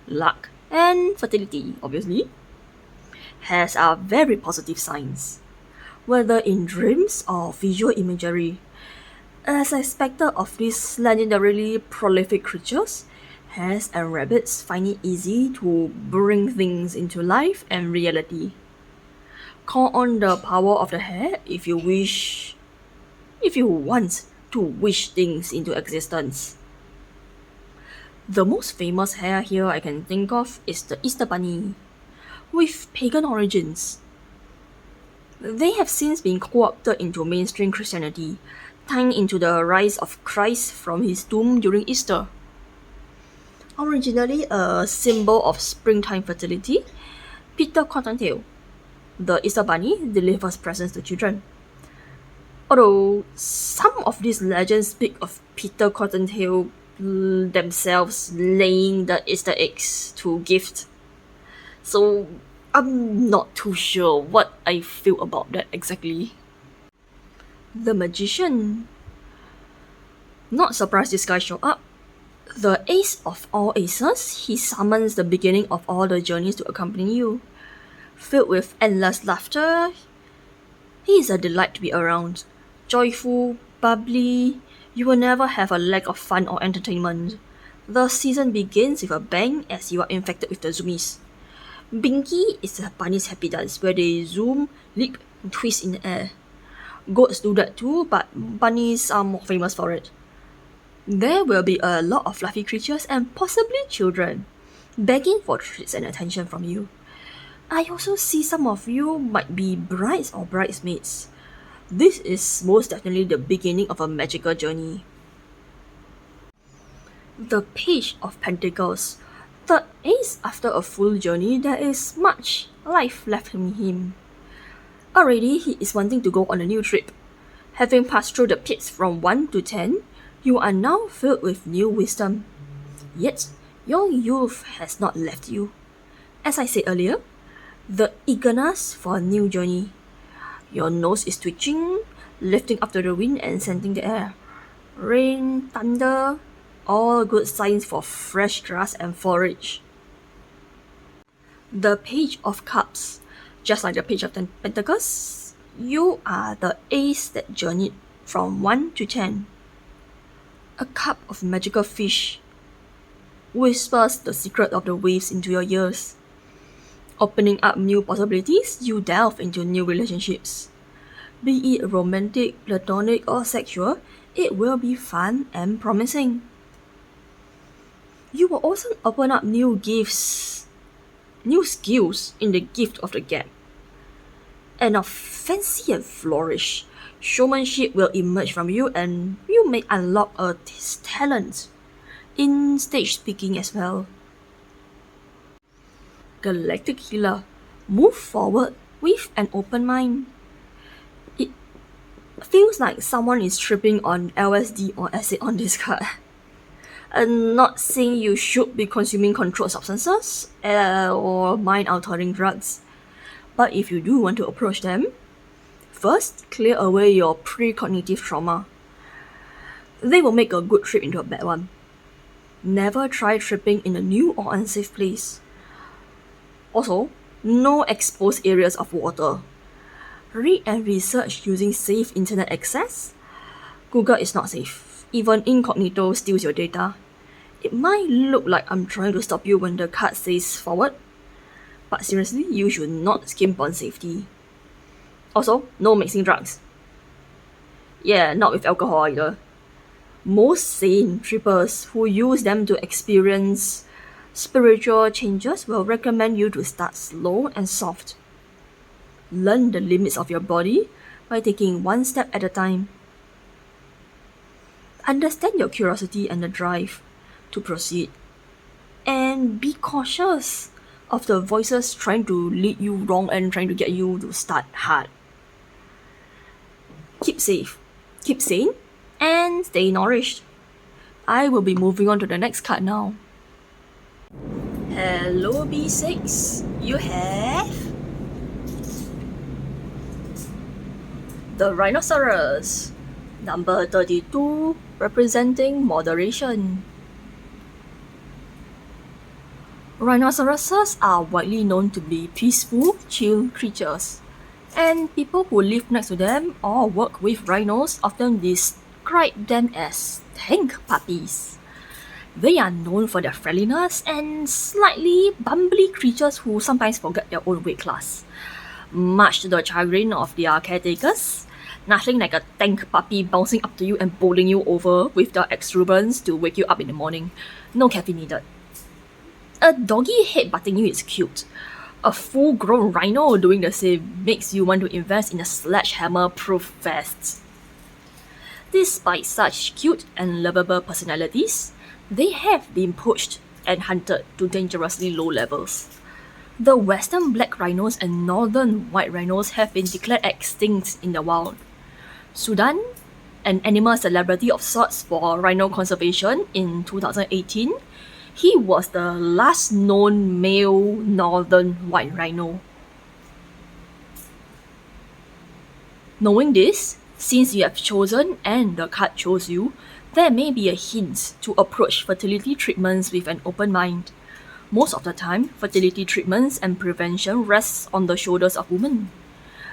luck, and fertility, obviously. Hairs are very positive signs, whether in dreams or visual imagery. As a spectre of these legendarily prolific creatures, hares and rabbits find it easy to bring things into life and reality. Call on the power of the hare if you want to wish things into existence. The most famous hare here I can think of is the Easter Bunny, with pagan origins. They have since been co-opted into mainstream Christianity, tying into the rise of Christ from his tomb during Easter. Originally a symbol of springtime fertility, Peter Cottontail, the Easter Bunny, delivers presents to children. Although some of these legends speak of Peter Cottontail themselves laying the Easter eggs to gift. So I'm not too sure what I feel about that exactly. The magician. Not surprised this guy showed up. The ace of all aces, he summons the beginning of all the journeys to accompany you. Filled with endless laughter, he is a delight to be around. Joyful, bubbly, you will never have a lack of fun or entertainment. The season begins with a bang as you are infected with the zoomies. Binky is a bunny's happy dance where they zoom, leap, and twist in the air. Goats do that too, but bunnies are more famous for it. There will be a lot of fluffy creatures and possibly children, begging for treats and attention from you. I also see some of you might be brides or bridesmaids. This is most definitely the beginning of a magical journey. The Page of Pentacles. The ace after a full journey, there is much life left in him. Already he is wanting to go on a new trip. Having passed through the pits from 1 to 10, you are now filled with new wisdom. Yet, your youth has not left you. As I said earlier, the eagerness for a new journey. Your nose is twitching, lifting up to the wind and scenting the air. Rain, thunder, all good signs for fresh grass and forage. The Page of Cups. Just like the Page of Pentacles, you are the ace that journeyed from 1 to 10. A cup of magical fish whispers the secret of the waves into your ears. Opening up new possibilities, you delve into new relationships. Be it romantic, platonic, or sexual, it will be fun and promising. You will also open up new skills in the gift of the gap. And of fancy and flourish, showmanship will emerge from you and you may unlock a talent in stage speaking as well. Galactic Healer. Move forward with an open mind. It feels like someone is tripping on LSD or acid on this card. I'm not saying you should be consuming controlled substances or mind-altering drugs. But if you do want to approach them, first, clear away your precognitive trauma. They will make a good trip into a bad one. Never try tripping in a new or unsafe place. Also, no exposed areas of water. Read and research using safe internet access. Google is not safe. Even incognito steals your data. It might look like I'm trying to stop you when the card says forward, but seriously, you should not skimp on safety. Also, no mixing drugs. Yeah, not with alcohol either. Most sane trippers who use them to experience spiritual changes will recommend you to start slow and soft. Learn the limits of your body by taking one step at a time. Understand your curiosity and the drive to proceed. And be cautious of the voices trying to lead you wrong and trying to get you to start hard. Keep safe, keep sane, and stay nourished. I will be moving on to the next card now. Hello B6, you have the rhinoceros, number 32, representing moderation. Rhinoceroses are widely known to be peaceful, chill creatures, and people who live next to them or work with rhinos often describe them as tank puppies. They are known for their friendliness and slightly bumbly creatures who sometimes forget their own weight class. Much to the chagrin of their caretakers, nothing like a tank puppy bouncing up to you and bowling you over with the exuberance to wake you up in the morning. No caffeine needed. A doggy headbutting you is cute. A full-grown rhino doing the same makes you want to invest in a sledgehammer-proof vest. Despite such cute and lovable personalities, they have been pushed and hunted to dangerously low levels. The western black rhinos and northern white rhinos have been declared extinct in the wild. Sudan, an animal celebrity of sorts for rhino conservation in 2018, he was the last known male northern white rhino. Knowing this, since you have chosen and the card chose you, there may be a hint to approach fertility treatments with an open mind. Most of the time, fertility treatments and prevention rests on the shoulders of women.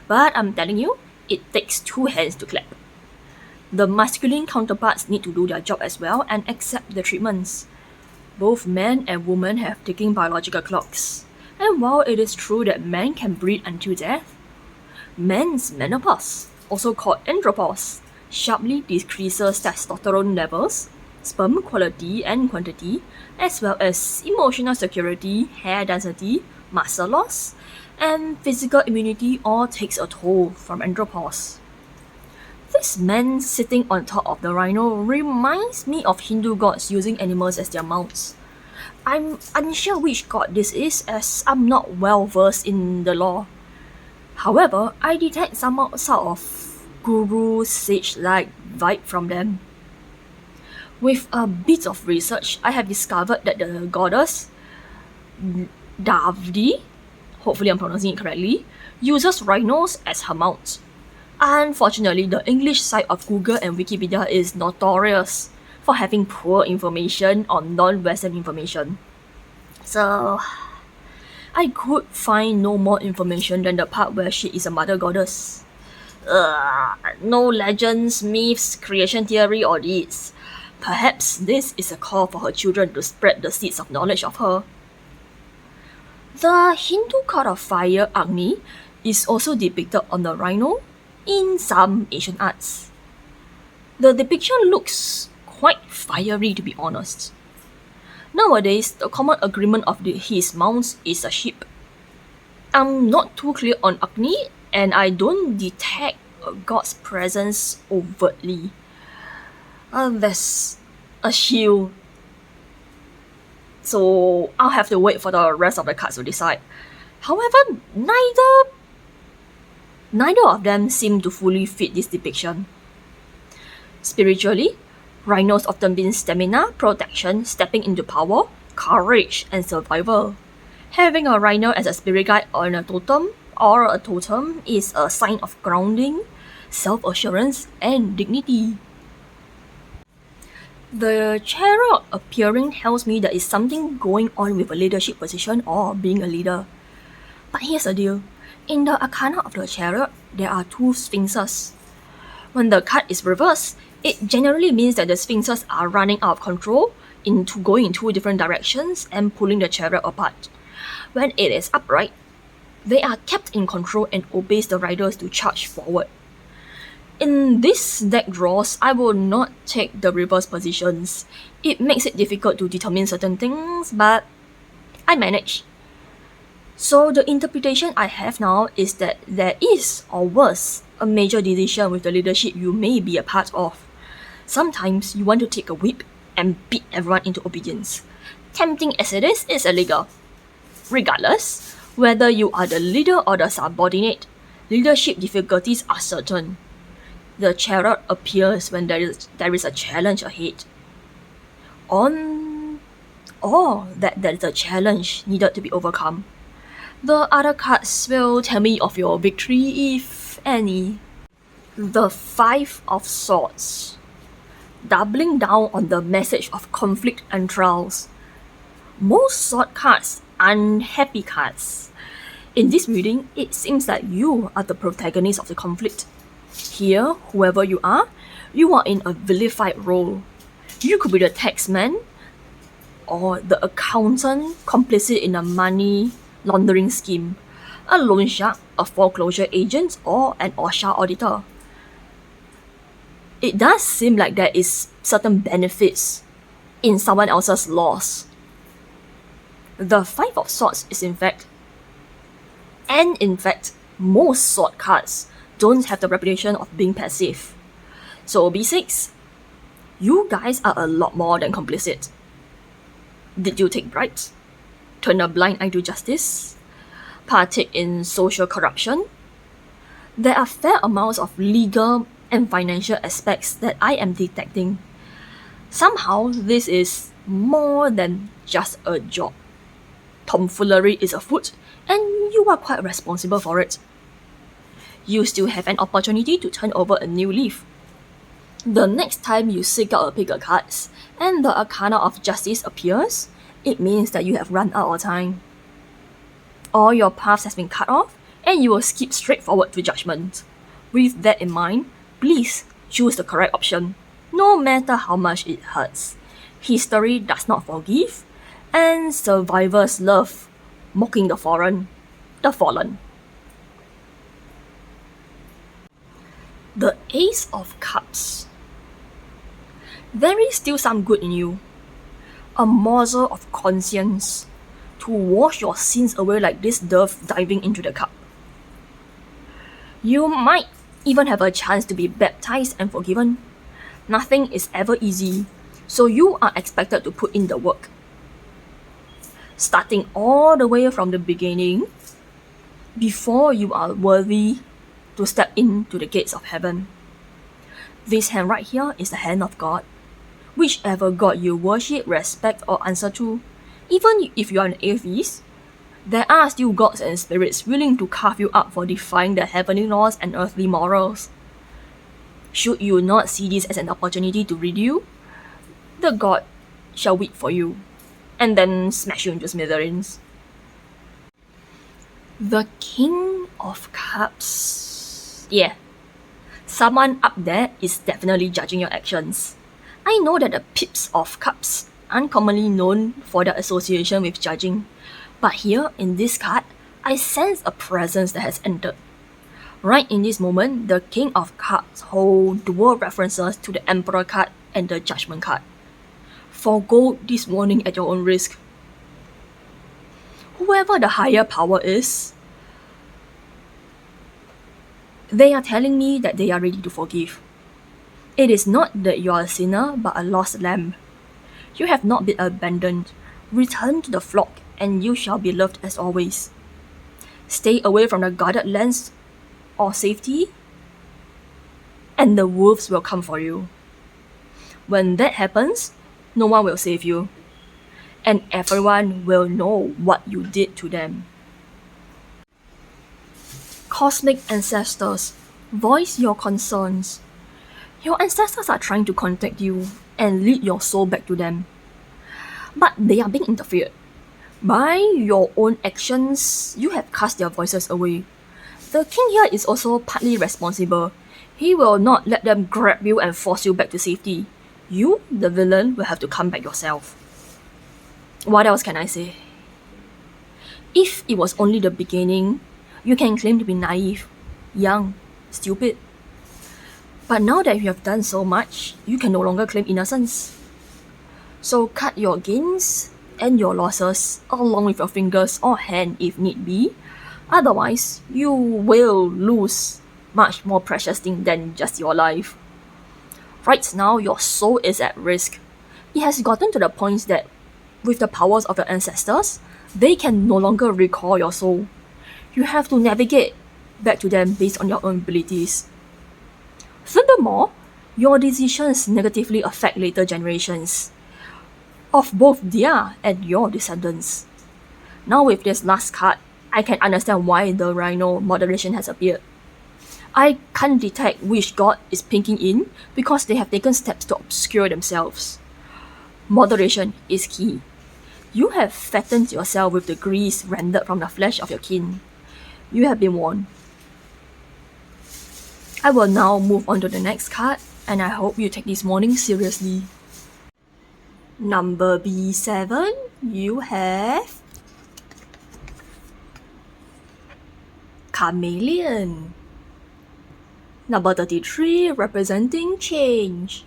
But I'm telling you, it takes two hands to clap. The masculine counterparts need to do their job as well and accept the treatments. Both men and women have ticking biological clocks. And while it is true that men can breed until death, men's menopause, also called andropause, sharply decreases testosterone levels, sperm quality and quantity, as well as emotional security, hair density, muscle loss, and physical immunity all takes a toll from andropause. This man sitting on top of the rhino reminds me of Hindu gods using animals as their mounts. I'm unsure which god this is as I'm not well versed in the lore. However, I detect some sort of guru sage-like vibe from them. With a bit of research, I have discovered that the goddess Davdi, hopefully I'm pronouncing it correctly, uses rhinos as her mount. Unfortunately, the English side of Google and Wikipedia is notorious for having poor information on non-Western information. So, I could find no more information than the part where she is a mother goddess. No legends, myths, creation theory or deeds. Perhaps this is a call for her children to spread the seeds of knowledge of her. The Hindu god of fire, Agni, is also depicted on the rhino in some Asian arts. The depiction looks quite fiery, to be honest. Nowadays, the common agreement of his mounts is a sheep. I'm not too clear on Agni, and I don't detect a god's presence overtly. There's a shield. So I'll have to wait for the rest of the cards to decide. However, neither of them seem to fully fit this depiction. Spiritually, rhinos often mean stamina, protection, stepping into power, courage, and survival. Having a rhino as a spirit guide on a totem is a sign of grounding, self-assurance, and dignity. The chariot appearing tells me there is something going on with a leadership position or being a leader. But here's the deal. In the arcana of the chariot, there are two sphinxes. When the card is reversed, it generally means that the sphinxes are running out of control, going in two different directions and pulling the chariot apart. When it is upright, they are kept in control and obeys the riders to charge forward. In this deck draws, I will not take the reverse positions. It makes it difficult to determine certain things, but I manage. So the interpretation I have now is that there is, or was, a major decision with the leadership you may be a part of. Sometimes you want to take a whip and beat everyone into obedience. Tempting as it is, it's illegal. Regardless, whether you are the leader or the subordinate, leadership difficulties are certain. The chariot appears when there is a challenge ahead. On or that there's a challenge needed to be overcome. The other cards will tell me of your victory, if any. The Five of Swords, doubling down on the message of conflict and trials. Most sword cards are unhappy cards. In this reading, it seems like you are the protagonist of the conflict. Here, whoever you are in a vilified role. You could be the taxman or the accountant complicit in a money laundering scheme, a loan shark, a foreclosure agent, or an OSHA auditor. It does seem like there is certain benefits in someone else's loss. The Five of Swords is in fact, most sword cards don't have the reputation of being passive. So B6, you guys are a lot more than complicit. Did you take bribes? Turn a blind eye to justice? Partake in social corruption? There are fair amounts of legal and financial aspects that I am detecting. Somehow, this is more than just a job. Tomfoolery is afoot, and you are quite responsible for it. You still have an opportunity to turn over a new leaf. The next time you seek out a pick of cards and the Arcana of Justice appears, it means that you have run out of time. All your paths has been cut off, and you will skip straight forward to judgment. With that in mind, please choose the correct option, no matter how much it hurts. History does not forgive, and survivors love mocking the fallen. The Ace of Cups. There is still some good in you. A morsel of conscience to wash your sins away like this dove diving into the cup. You might even have a chance to be baptized and forgiven. Nothing is ever easy, so you are expected to put in the work. Starting all the way from the beginning, before you are worthy to step into the gates of heaven. This hand right here is the hand of God. Whichever God you worship, respect, or answer to, even if you are an atheist, there are still gods and spirits willing to carve you up for defying the heavenly laws and earthly morals. Should you not see this as an opportunity to rid you, the God shall weep for you, and then smash you into smithereens. The King of Cups. Yeah, someone up there is definitely judging your actions. I know that the Pips of Cups aren't commonly known for their association with judging, but here in this card, I sense a presence that has entered. Right in this moment, the King of Cups hold dual references to the Emperor card and the Judgment card. Forgo this warning at your own risk. Whoever the higher power is, they are telling me that they are ready to forgive. It is not that you are a sinner, but a lost lamb. You have not been abandoned. Return to the flock, and you shall be loved as always. Stay away from the guarded lands or safety, and the wolves will come for you. When that happens, no one will save you, and everyone will know what you did to them. Cosmic Ancestors, voice your concerns. Your ancestors are trying to contact you and lead your soul back to them. But they are being interfered. By your own actions, you have cast their voices away. The king here is also partly responsible. He will not let them grab you and force you back to safety. You, the villain, will have to come back yourself. What else can I say? If it was only the beginning, you can claim to be naive, young, stupid. But now that you have done so much, you can no longer claim innocence. So cut your gains and your losses along with your fingers or hand if need be. Otherwise, you will lose much more precious thing than just your life. Right now, your soul is at risk. It has gotten to the point that with the powers of your ancestors, they can no longer recall your soul. You have to navigate back to them based on your own abilities. Furthermore, your decisions negatively affect later generations. of both their and your descendants. Now with this last card, I can understand why the rhino moderation has appeared. I can't detect which god is pinking in because they have taken steps to obscure themselves. Moderation is key. You have fattened yourself with the grease rendered from the flesh of your kin. You have been warned. I will now move on to the next card, and I hope you take this warning seriously. Number B7, you have Chameleon. Number 33, representing change.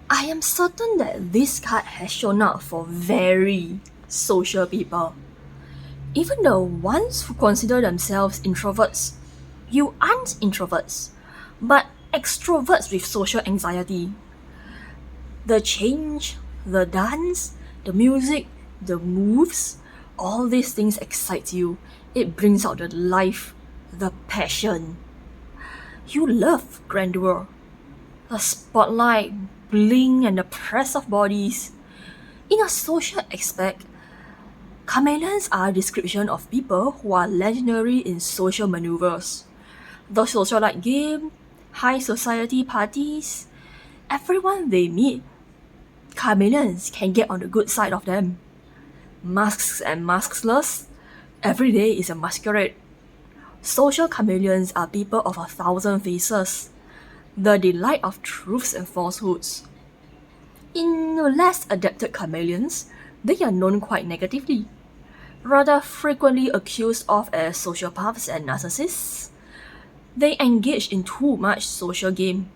I am certain that this card has shown up for very social people. Even the ones who consider themselves introverts. You aren't introverts, but extroverts with social anxiety. The change, the dance, the music, the moves, all these things excite you. It brings out the life, the passion. You love grandeur, the spotlight, bling, and the press of bodies. In a social aspect, chameleons are a description of people who are legendary in social maneuvers. The socialite game, high society parties, everyone they meet, chameleons can get on the good side of them. Masks and maskless, every day is a masquerade. Social chameleons are people of 1,000 faces, the delight of truths and falsehoods. In less adapted chameleons, they are known quite negatively, rather frequently accused of as sociopaths and narcissists. They engage in too much social game,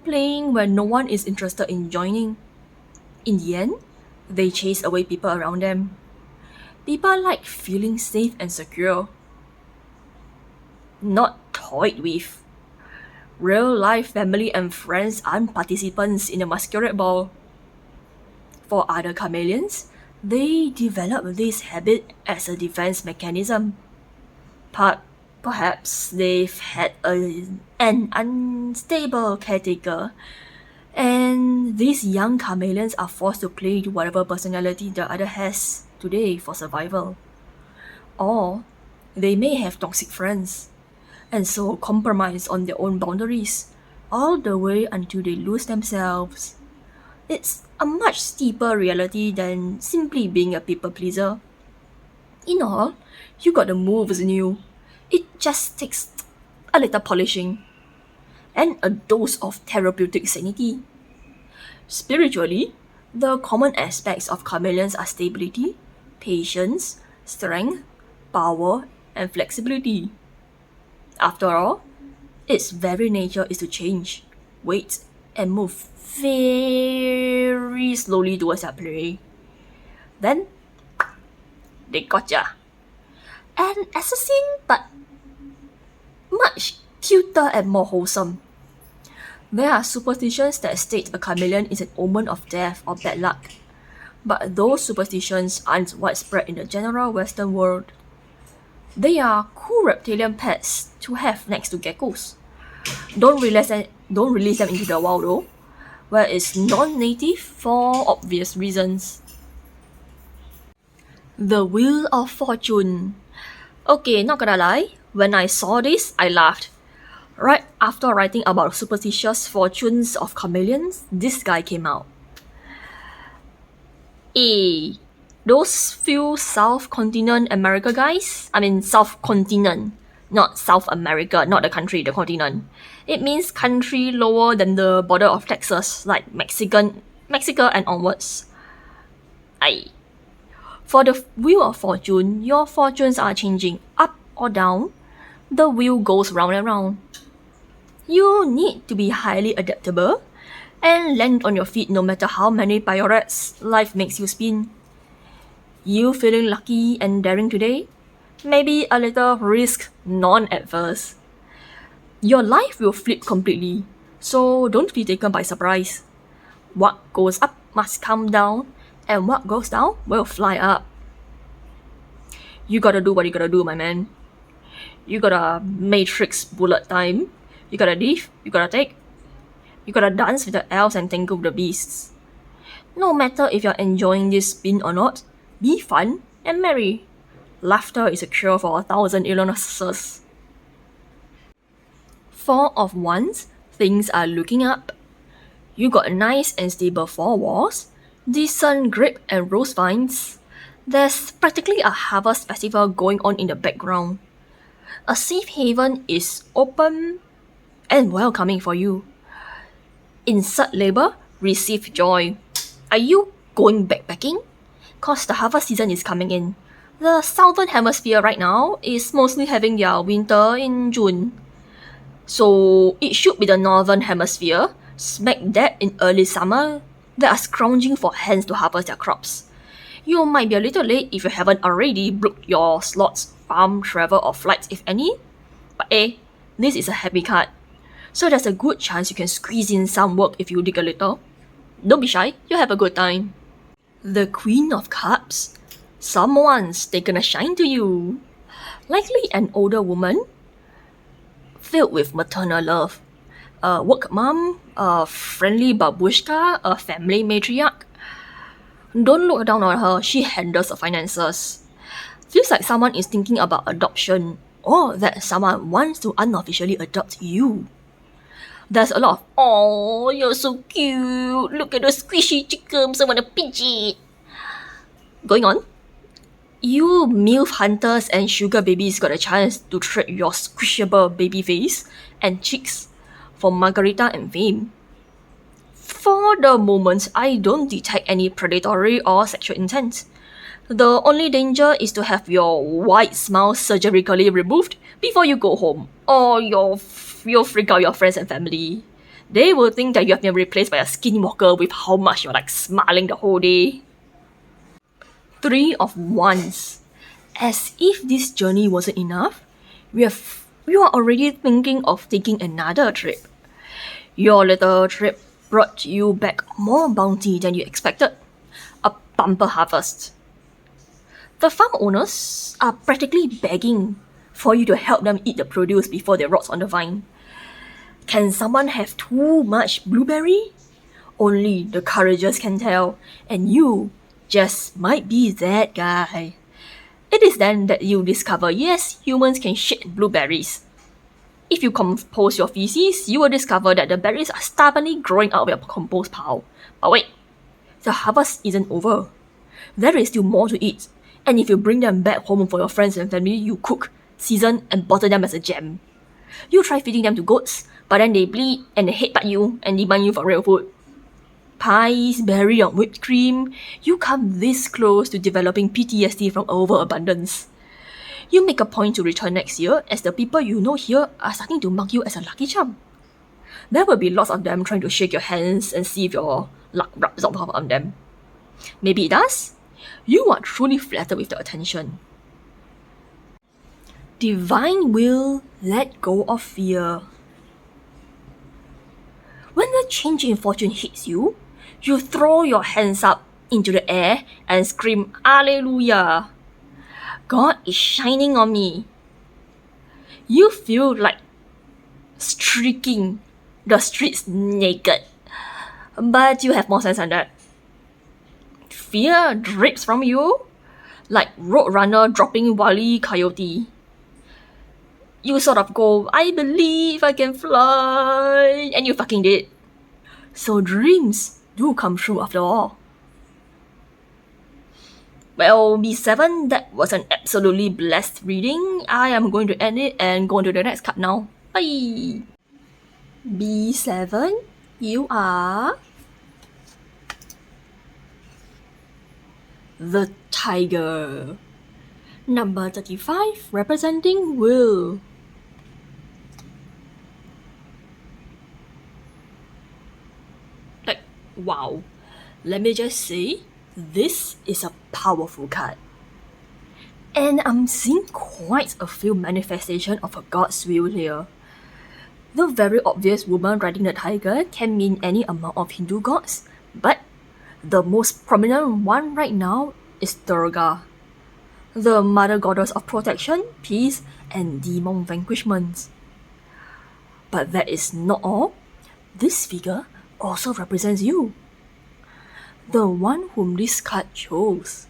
playing when no one is interested in joining. In the end, they chase away people around them. People like feeling safe and secure, not toyed with. Real life family and friends aren't participants in a masquerade ball. For other chameleons, they develop this habit as a defense mechanism. Perhaps they've had an unstable caretaker, and these young chameleons are forced to play to whatever personality the other has today for survival. Or they may have toxic friends, and so compromise on their own boundaries, all the way until they lose themselves. It's a much steeper reality than simply being a people pleaser. In all, you got the moves in you. It just takes a little polishing and a dose of therapeutic sanity. Spiritually, the common aspects of chameleons are stability, patience, strength, power, and flexibility. After all, its very nature is to change, wait, and move very slowly towards their prey. Then, they gotcha. An assassin, but much cuter and more wholesome. There are superstitions that state a chameleon is an omen of death or bad luck, but those superstitions aren't widespread in the general Western world. They are cool reptilian pets to have next to geckos. Don't release them into the wild though, where it's non-native for obvious reasons. The Wheel of Fortune. Okay, not gonna lie, when I saw this, I laughed. Right after writing about superstitious fortunes of chameleons, this guy came out. Those few South Continent America guys, South Continent, not South America, not the country, the continent. It means country lower than the border of Texas, like Mexico and onwards. For the Wheel of Fortune, your fortunes are changing up or down. The wheel goes round and round. You need to be highly adaptable and land on your feet no matter how many pirouettes life makes you spin. You feeling lucky and daring today? Maybe a little risk non-adverse. Your life will flip completely, so don't be taken by surprise. What goes up must come down, and what goes down will fly up. You gotta do what you gotta do, my man. You got a Matrix bullet time. You gotta live, you gotta take. You gotta dance with the elves and tangle with the beasts. No matter if you're enjoying this spin or not, be fun and merry. Laughter is a cure for 1,000 illnesses. 4 of Wands, things are looking up. You got nice and stable 4 walls, decent grape and rose vines. There's practically a harvest festival going on in the background. A safe haven is open and welcoming for you. Insert labor, receive joy. Are you going backpacking? Cause the harvest season is coming in. The southern hemisphere right now is mostly having their winter in June. So it should be the northern hemisphere, smack dab in early summer, that are scrounging for hands to harvest their crops. You might be a little late if you haven't already booked your slots, farm, travel or flights if any. But this is a happy card. So there's a good chance you can squeeze in some work if you dig a little. Don't be shy, you'll have a good time. The Queen of Cups. Someone's taken a shine to you. Likely an older woman, filled with maternal love. A work mom, a friendly babushka, a family matriarch. Don't look down on her, she handles the finances. Feels like someone is thinking about adoption, or that someone wants to unofficially adopt you. There's a lot of, "Oh, you're so cute, look at those squishy chickens, I wanna pinch it," going on. You MILF hunters and sugar babies got a chance to trade your squishable baby face and cheeks for margarita and fame. For the moment, I don't detect any predatory or sexual intent. The only danger is to have your white smile surgically removed before you go home, or you'll freak out your friends and family. They will think that you have been replaced by a skinwalker with how much you're smiling the whole day. 3 of Wands. As if this journey wasn't enough, you are already thinking of taking another trip. Your little trip brought you back more bounty than you expected. A bumper harvest. The farm owners are practically begging for you to help them eat the produce before they rot on the vine. Can someone have too much blueberry? Only the courageous can tell, and you just might be that guy. It is then that you discover, yes, humans can shit blueberries. If you compost your feces, you will discover that the berries are stubbornly growing out of your compost pile. But wait, the harvest isn't over. There is still more to eat, and if you bring them back home for your friends and family, you cook, season, and bottle them as a jam. You try feeding them to goats, but then they bleed and they headbutt you and demand you for real food. Pies, berry on whipped cream, you come this close to developing PTSD from overabundance. You make a point to return next year as the people you know here are starting to mark you as a lucky charm. There will be lots of them trying to shake your hands and see if your luck rubs off on them. Maybe it does. You are truly flattered with the attention. Divine will let go of fear. When the change in fortune hits you, you throw your hands up into the air and scream, "Alleluia! God is shining on me." You feel like streaking the streets naked, but you have more sense than that. Fear drips from you like Roadrunner dropping Wile E. Coyote. You sort of go, "I believe I can fly," and you fucking did. So dreams do come true after all. Well, B7, that was an absolutely blessed reading. I am going to end it and go on to the next card now. Bye! B7, you are the Tiger. Number 35, representing will. Wow, let me just say, this is a powerful card. And I'm seeing quite a few manifestations of a God's will here. The very obvious woman riding the tiger can mean any amount of Hindu gods, but the most prominent one right now is Durga. the mother goddess of protection, peace, and demon vanquishment. But that is not all. This figure also represents you, the one whom this card chose.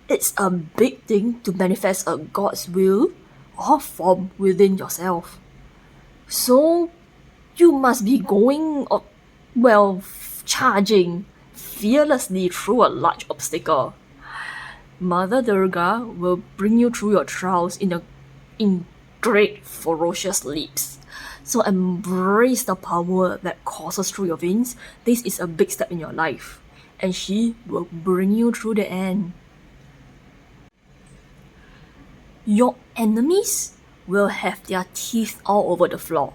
It's a big thing to manifest a God's will or form within yourself. So you must be charging fearlessly through a large obstacle. Mother Durga will bring you through your trials in great ferocious leaps. So embrace the power that courses through your veins. This is a big step in your life, and she will bring you through the end. Your enemies will have their teeth all over the floor.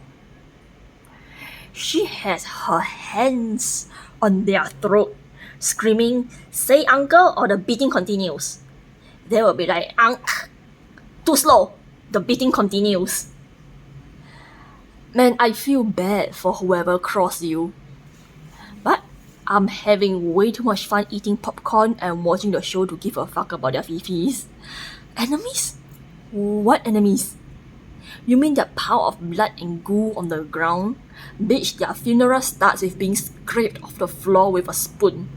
She has her hands on their throat, screaming, "Say uncle," or the beating continues. They will be like, too slow, the beating continues. Man, I feel bad for whoever crossed you. But I'm having way too much fun eating popcorn and watching the show to give a fuck about their fifis. Enemies? What enemies? You mean that pile of blood and goo on the ground? Bitch, their funeral starts with being scraped off the floor with a spoon.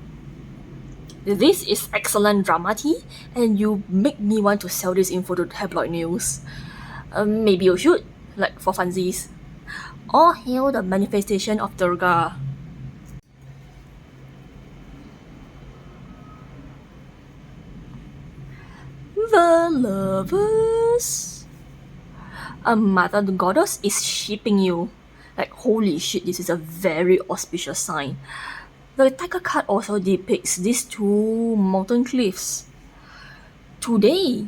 This is excellent drama tea, and you make me want to sell this info to tabloid news. Maybe you should, like for funsies. All hail the manifestation of Durga. The lovers. A mother goddess is shipping you. Like, holy shit, this is a very auspicious sign. The tiger card also depicts these two mountain cliffs. Today,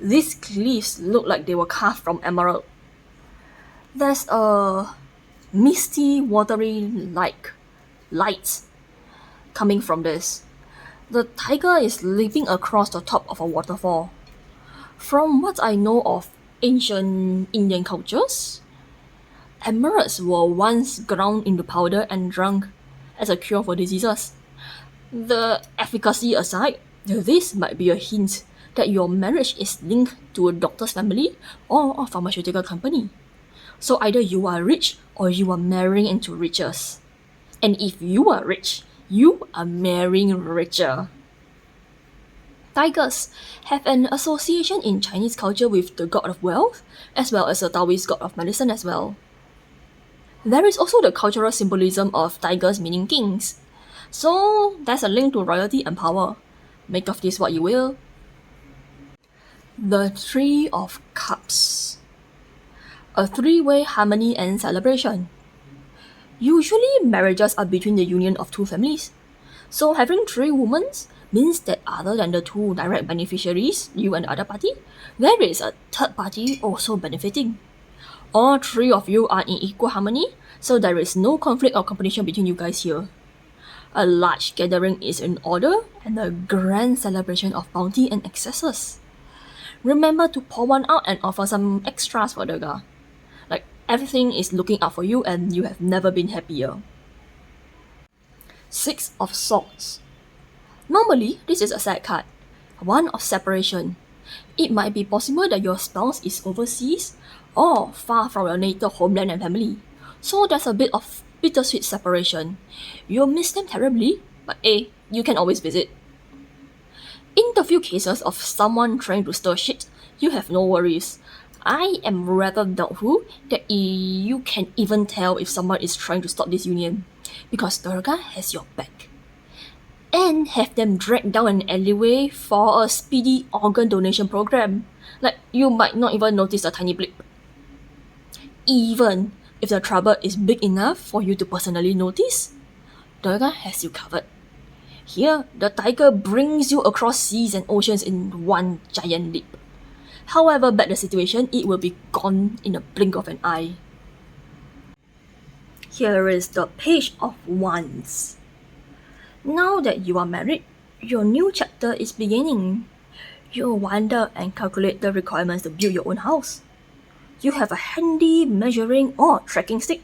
these cliffs look like they were carved from emerald. There's a misty, watery light coming from this. The tiger is leaping across the top of a waterfall. From what I know of ancient Indian cultures, emeralds were once ground into powder and drunk as a cure for diseases. The efficacy aside, this might be a hint that your marriage is linked to a doctor's family or a pharmaceutical company. So either you are rich or you are marrying into riches. And if you are rich, you are marrying richer. Tigers have an association in Chinese culture with the god of wealth, as well as the Taoist god of medicine as well. There is also the cultural symbolism of tigers meaning kings. So there's a link to royalty and power. Make of this what you will. The Three of Cups. A three-way harmony and celebration. Usually marriages are between the union of two families. So having three women means that other than the two direct beneficiaries, you and the other party, there is a third party also benefiting. All three of you are in equal harmony, so there is no conflict or competition between you guys here. A large gathering is in order and a grand celebration of bounty and excesses. Remember to pour one out and offer some extras for the guy. Like, everything is looking out for you and you have never been happier. Six of Swords. Normally, this is a sad card, one of separation. It might be possible that your spouse is overseas or far from your native homeland and family. So there's a bit of bittersweet separation. You'll miss them terribly, but hey, you can always visit. In the few cases of someone trying to stir shit, you have no worries. I am rather doubtful that you can even tell if someone is trying to stop this union, because Durga has your back. And have them dragged down an alleyway for a speedy organ donation program. Like, you might not even notice a tiny blip. Even if the trouble is big enough for you to personally notice, Durga has you covered. Here, the tiger brings you across seas and oceans in one giant leap. However bad the situation, it will be gone in a blink of an eye. Here is the Page of Wands. Now that you are married, your new chapter is beginning. You wonder and calculate the requirements to build your own house. You have a handy measuring or tracking stick,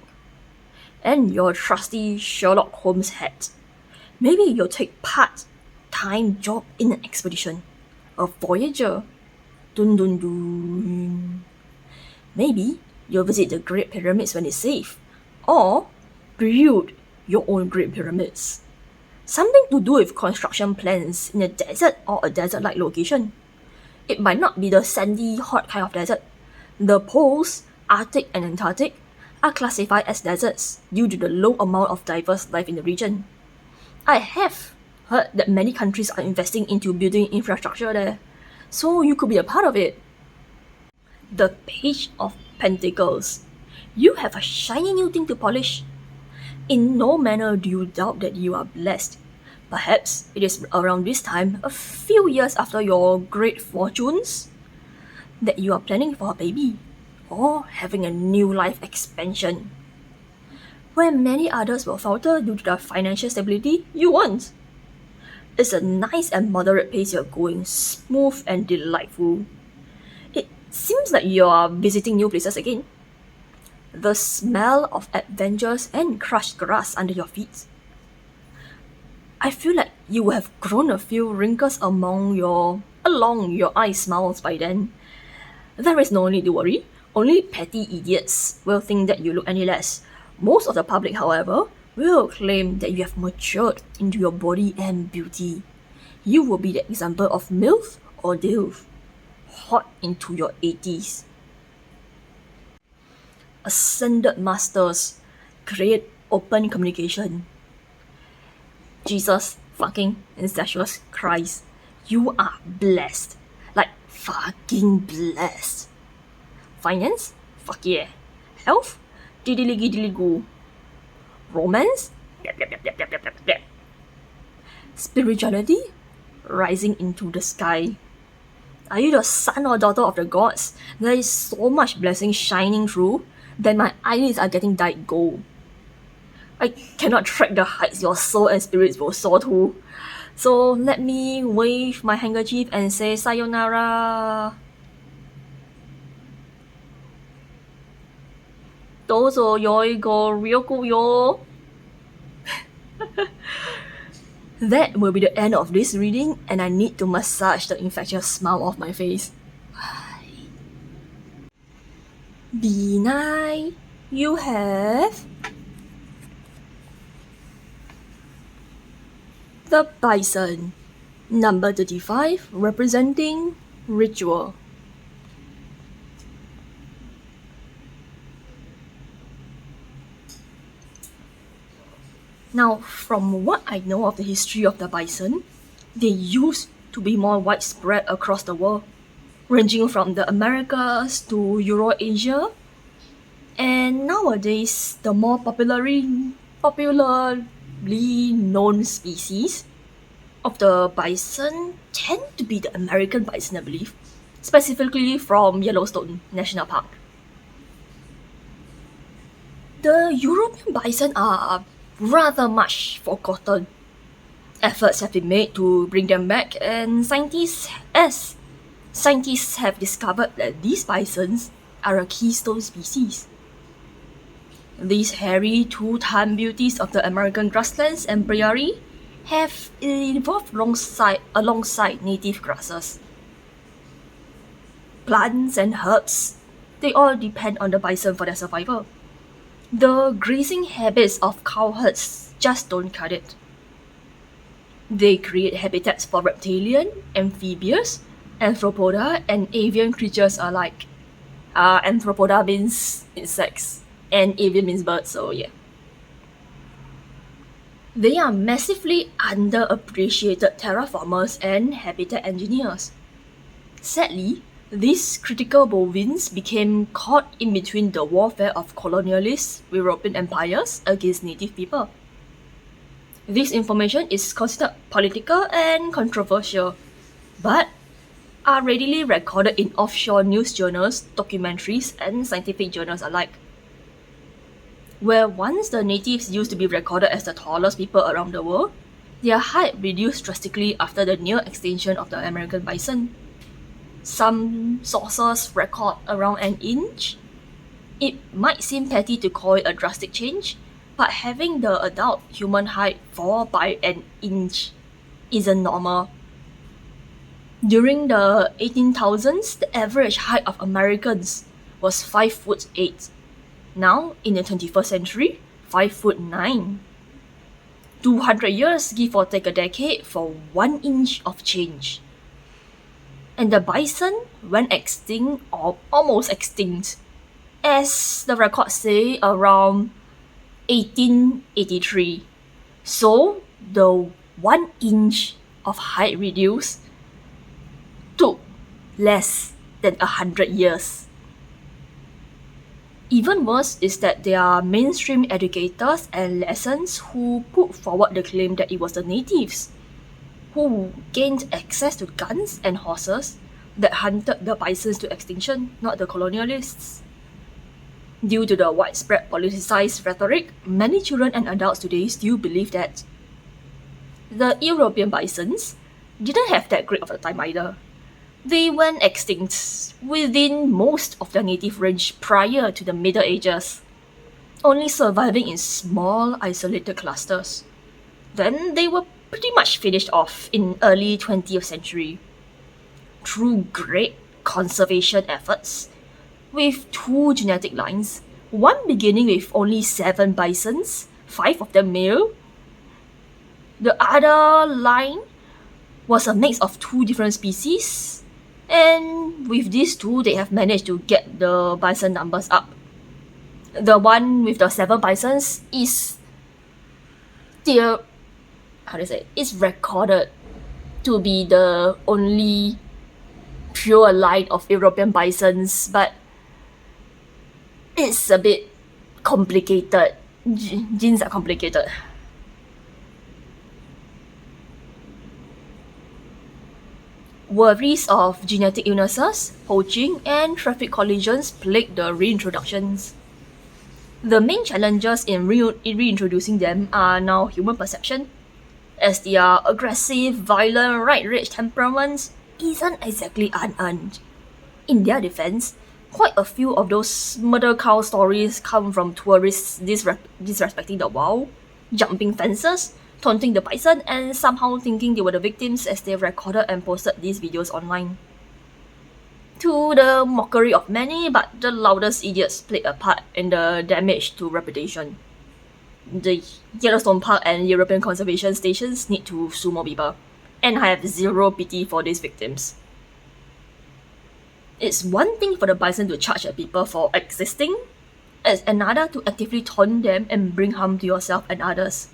and your trusty Sherlock Holmes hat. Maybe you'll take part-time job in an expedition. a voyager. Dun dun dun. Maybe you'll visit the Great Pyramids when it's safe, or build your own Great Pyramids. Something to do with construction plans in a desert or a desert-like location. It might not be the sandy, hot kind of desert. The poles, Arctic and Antarctic, are classified as deserts due to the low amount of diverse life in the region. I have heard that many countries are investing into building infrastructure there, so you could be a part of it. The Page of Pentacles. You have a shiny new thing to polish. In no manner do you doubt that you are blessed. Perhaps it is around this time, a few years after your great fortunes, that you are planning for a baby or having a new life expansion. Where many others will falter due to their financial stability, you won't. It's a nice and moderate pace you're going, smooth and delightful. It seems like you're visiting new places again. The smell of adventures and crushed grass under your feet. I feel like you will have grown a few wrinkles along your eye smiles by then. There is no need to worry. Only petty idiots will think that you look any less. Most of the public, however, will claim that you have matured into your body and beauty. You will be the example of MILF or DILF, hot into your 80s. Ascended Masters create open communication. Jesus fucking incestuous Christ. You are blessed. Like fucking blessed. Finance? Fuck yeah. Health? Diddly-giddly-goo. Romance? Yep, yep, yep, yep, yep, yep, yep. Spirituality? Rising into the sky. Are you the son or daughter of the gods? There is so much blessing shining through that my eyelids are getting dyed gold. I cannot track the heights your soul and spirits will soar to. So let me wave my handkerchief and say sayonara. どうぞ良いご旅行よ. That will be the end of this reading, and I need to massage the infectious smile off my face. B9, you have the Bison, number 35, representing ritual. Now, from what I know of the history of the bison, they used to be more widespread across the world, ranging from the Americas to Eurasia, and nowadays the more popularly known species of the bison tend to be the American bison, I believe, specifically from Yellowstone National Park. The European bison are rather much forgotten. Efforts have been made to bring them back, and scientists have discovered that these bisons are a keystone species. These hairy two-time beauties of the American grasslands and prairie have evolved alongside native grasses. Plants and herbs, they all depend on the bison for their survival. The grazing habits of cowherds just don't cut it. They create habitats for reptilian, amphibious, arthropoda, and avian creatures alike. Arthropoda means insects, and avian means birds, so yeah. They are massively underappreciated terraformers and habitat engineers. Sadly, these critical bovines became caught in between the warfare of colonialist European empires against native people. This information is considered political and controversial, but are readily recorded in offshore news journals, documentaries, and scientific journals alike. Where once the natives used to be recorded as the tallest people around the world, their height reduced drastically after the near extinction of the American bison. Some sources record around an inch. It might seem petty to call it a drastic change, but having the adult human height fall by an inch isn't normal. During the 18,000s, the average height of Americans was 5'8". Now, in the 21st century, 5'9". 200 years, give or take a decade, for 1 inch of change. And the bison went extinct or almost extinct, as the records say, around 1883. So, the 1 inch of height reduced took less than 100 years. Even worse is that there are mainstream educators and lessons who put forward the claim that it was the natives who gained access to guns and horses that hunted the bisons to extinction, not the colonialists. Due to the widespread politicized rhetoric, many children and adults today still believe that the European bisons didn't have that great of a time either. They went extinct within most of their native range prior to the Middle Ages, only surviving in small isolated clusters. Then they were pretty much finished off in early 20th century through great conservation efforts, with 2 genetic lines, one beginning with only 7 bisons, 5 of them male. The other line was a mix of 2 different species, and with these 2, they have managed to get the bison numbers up. The one with the 7 bisons is it's recorded to be the only pure line of European bisons, but it's a bit complicated. Genes are complicated. Worries of genetic illnesses, poaching, and traffic collisions plague the reintroductions. The main challenges in reintroducing them are now human perception, as their aggressive, violent, right-rage temperaments isn't exactly unearned. In their defense, quite a few of those murder cow stories come from tourists disrespecting the wild, jumping fences, taunting the bison, and somehow thinking they were the victims as they recorded and posted these videos online. To the mockery of many, but the loudest idiots played a part in the damage to reputation. The Yellowstone Park and European conservation stations need to sue more people, and I have zero pity for these victims. It's one thing for the bison to charge at people for existing, it's another to actively taunt them and bring harm to yourself and others.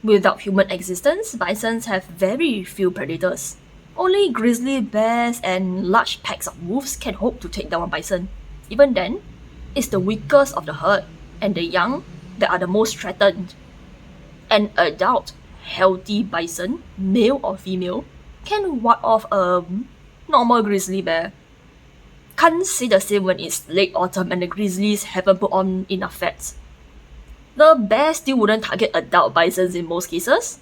Without human existence, bisons have very few predators. Only grizzly bears and large packs of wolves can hope to take down a bison. Even then, it's the weakest of the herd and the young that are the most threatened. An adult, healthy bison, male or female, can ward off a normal grizzly bear. Can't say the same when it's late autumn and the grizzlies haven't put on enough fat. The bear still wouldn't target adult bisons in most cases.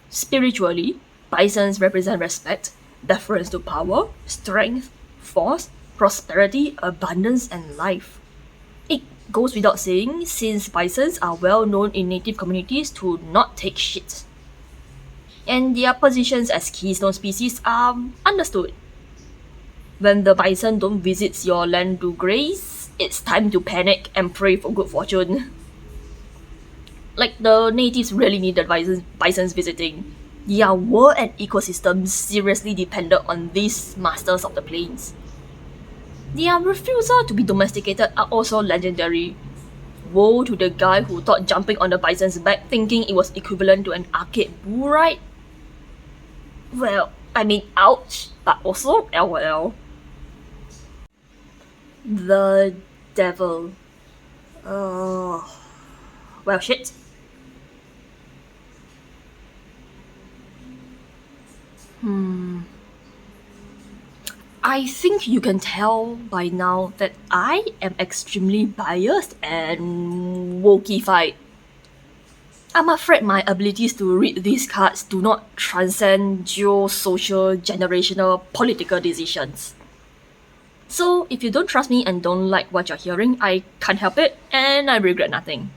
Spiritually, bisons represent respect, deference to power, strength, force, prosperity, abundance, and life. It goes without saying, since bisons are well known in native communities to not take shit. And their positions as keystone species are understood. When the bison don't visit your land to graze, it's time to panic and pray for good fortune. Like, the natives really needed bisons visiting. Their world and ecosystems seriously depended on these masters of the plains. Their refusal to be domesticated are also legendary. Woe to the guy who thought jumping on the bison's back thinking it was equivalent to an arcade bull ride. Well, I mean, ouch, but also LOL. The devil. Well, shit. I think you can tell by now that I am extremely biased and wokeified. I'm afraid my abilities to read these cards do not transcend geo-social, generational, political decisions. So if you don't trust me and don't like what you're hearing, I can't help it and I regret nothing.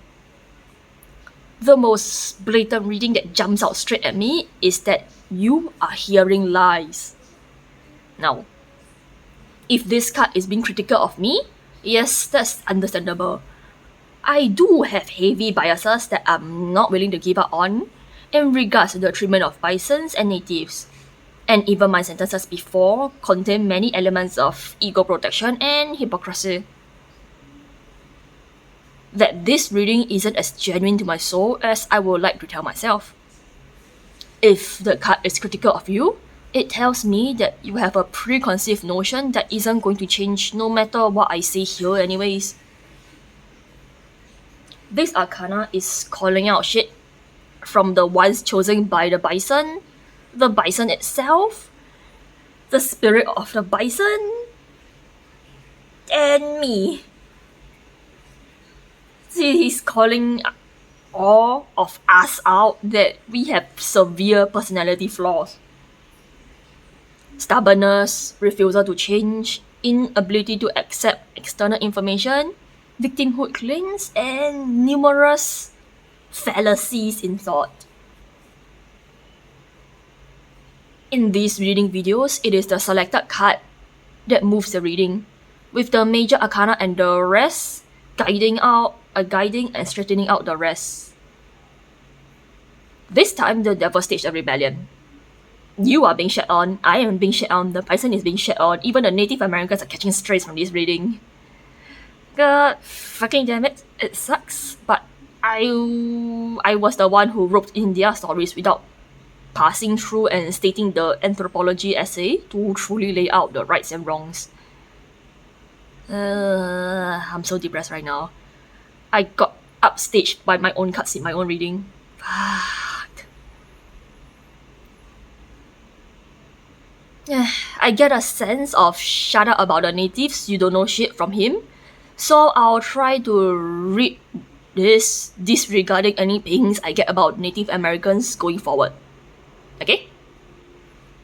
The most blatant reading that jumps out straight at me is that you are hearing lies. Now, if this card is being critical of me, yes, that's understandable. I do have heavy biases that I'm not willing to give up on in regards to the treatment of bisons and natives. And even my sentences before contain many elements of ego protection and hypocrisy. That this reading isn't as genuine to my soul as I would like to tell myself. If the card is critical of you, it tells me that you have a preconceived notion that isn't going to change no matter what I say here anyways. This arcana is calling out shit from the ones chosen by the bison itself, the spirit of the bison, and me. See, he's calling all of us out that we have severe personality flaws. Stubbornness, refusal to change, inability to accept external information, victimhood claims, and numerous fallacies in thought. In these reading videos, it is the selected card that moves the reading, with the major arcana and the rest guiding and straightening out the rest. This time, the devil staged a rebellion. You are being shat on, I am being shat on, the bison is being shat on, even the Native Americans are catching strays from this reading. God fucking damn it, it sucks, but I was the one who roped in their stories without passing through and stating the anthropology essay to truly lay out the rights and wrongs. I'm so depressed right now. I got upstaged by my own cuts in my own reading. Fuck. I get a sense of shut up about the natives, you don't know shit from him. So I'll try to read this disregarding any pings I get about Native Americans going forward. Okay?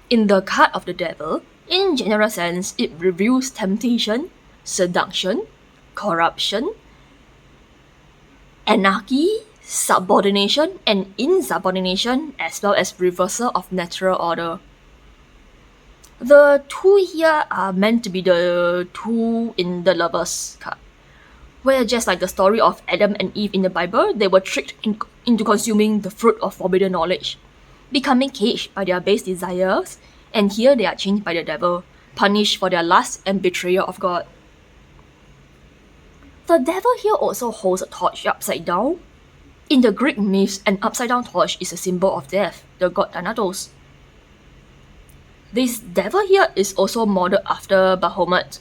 In the card of the devil, in general sense, it reveals temptation, seduction, corruption, anarchy, subordination, and insubordination, as well as reversal of natural order. The two here are meant to be the two in the Lovers card, where just like the story of Adam and Eve in the Bible, they were tricked into consuming the fruit of forbidden knowledge, becoming caged by their base desires, and here they are changed by the devil, punished for their lust and betrayal of God. The devil here also holds a torch upside down. In the Greek myths, an upside down torch is a symbol of death, the god Thanatos. This devil here is also modeled after Bahamut,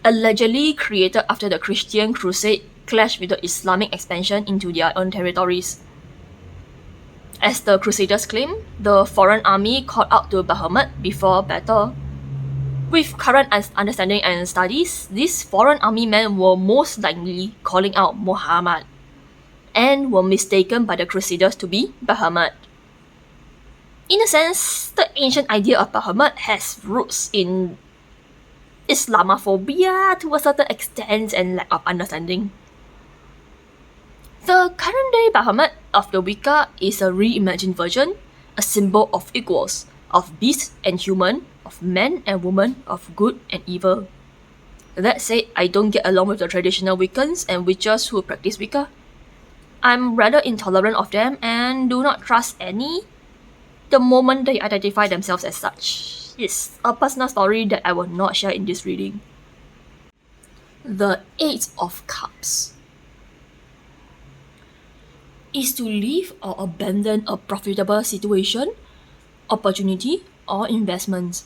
allegedly created after the Christian crusade clashed with the Islamic expansion into their own territories. As the Crusaders claim, the foreign army called out to Bahamut before battle. With current understanding and studies, these foreign army men were most likely calling out Muhammad, and were mistaken by the Crusaders to be Bahamut. In a sense, the ancient idea of Bahamut has roots in Islamophobia to a certain extent and lack of understanding. The current day Bahamut of the Wicca is a reimagined version, a symbol of equals, of beast and human, of man and woman, of good and evil. That said, I don't get along with the traditional Wiccans and witches who practice Wicca. I'm rather intolerant of them and do not trust any the moment they identify themselves as such. It's a personal story that I will not share in this reading. The Eight of Cups is to leave or abandon a profitable situation, opportunity, or investment.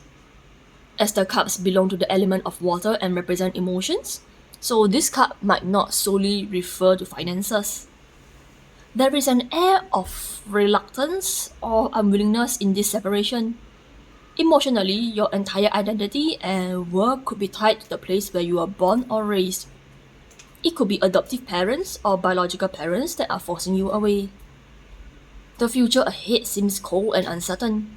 As the cups belong to the element of water and represent emotions, so this cup might not solely refer to finances. There is an air of reluctance or unwillingness in this separation. Emotionally, your entire identity and work could be tied to the place where you were born or raised. It could be adoptive parents or biological parents that are forcing you away. The future ahead seems cold and uncertain.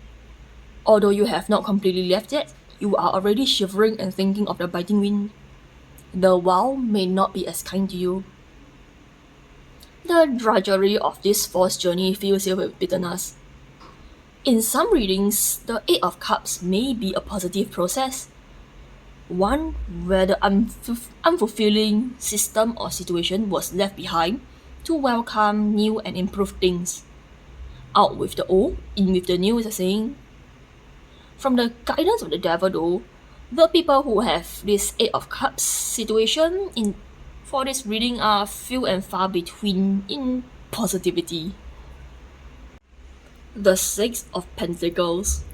Although you have not completely left yet, you are already shivering and thinking of the biting wind. The world may not be as kind to you. The drudgery of this forced journey fills you with bitterness. In some readings, the Eight of Cups may be a positive process, one where the unfulfilling system or situation was left behind to welcome new and improved things. Out with the old, in with the new is a saying. From the guidance of the devil though, the people who have this Eight of Cups situation for this reading are few and far between in positivity. The Six of Pentacles,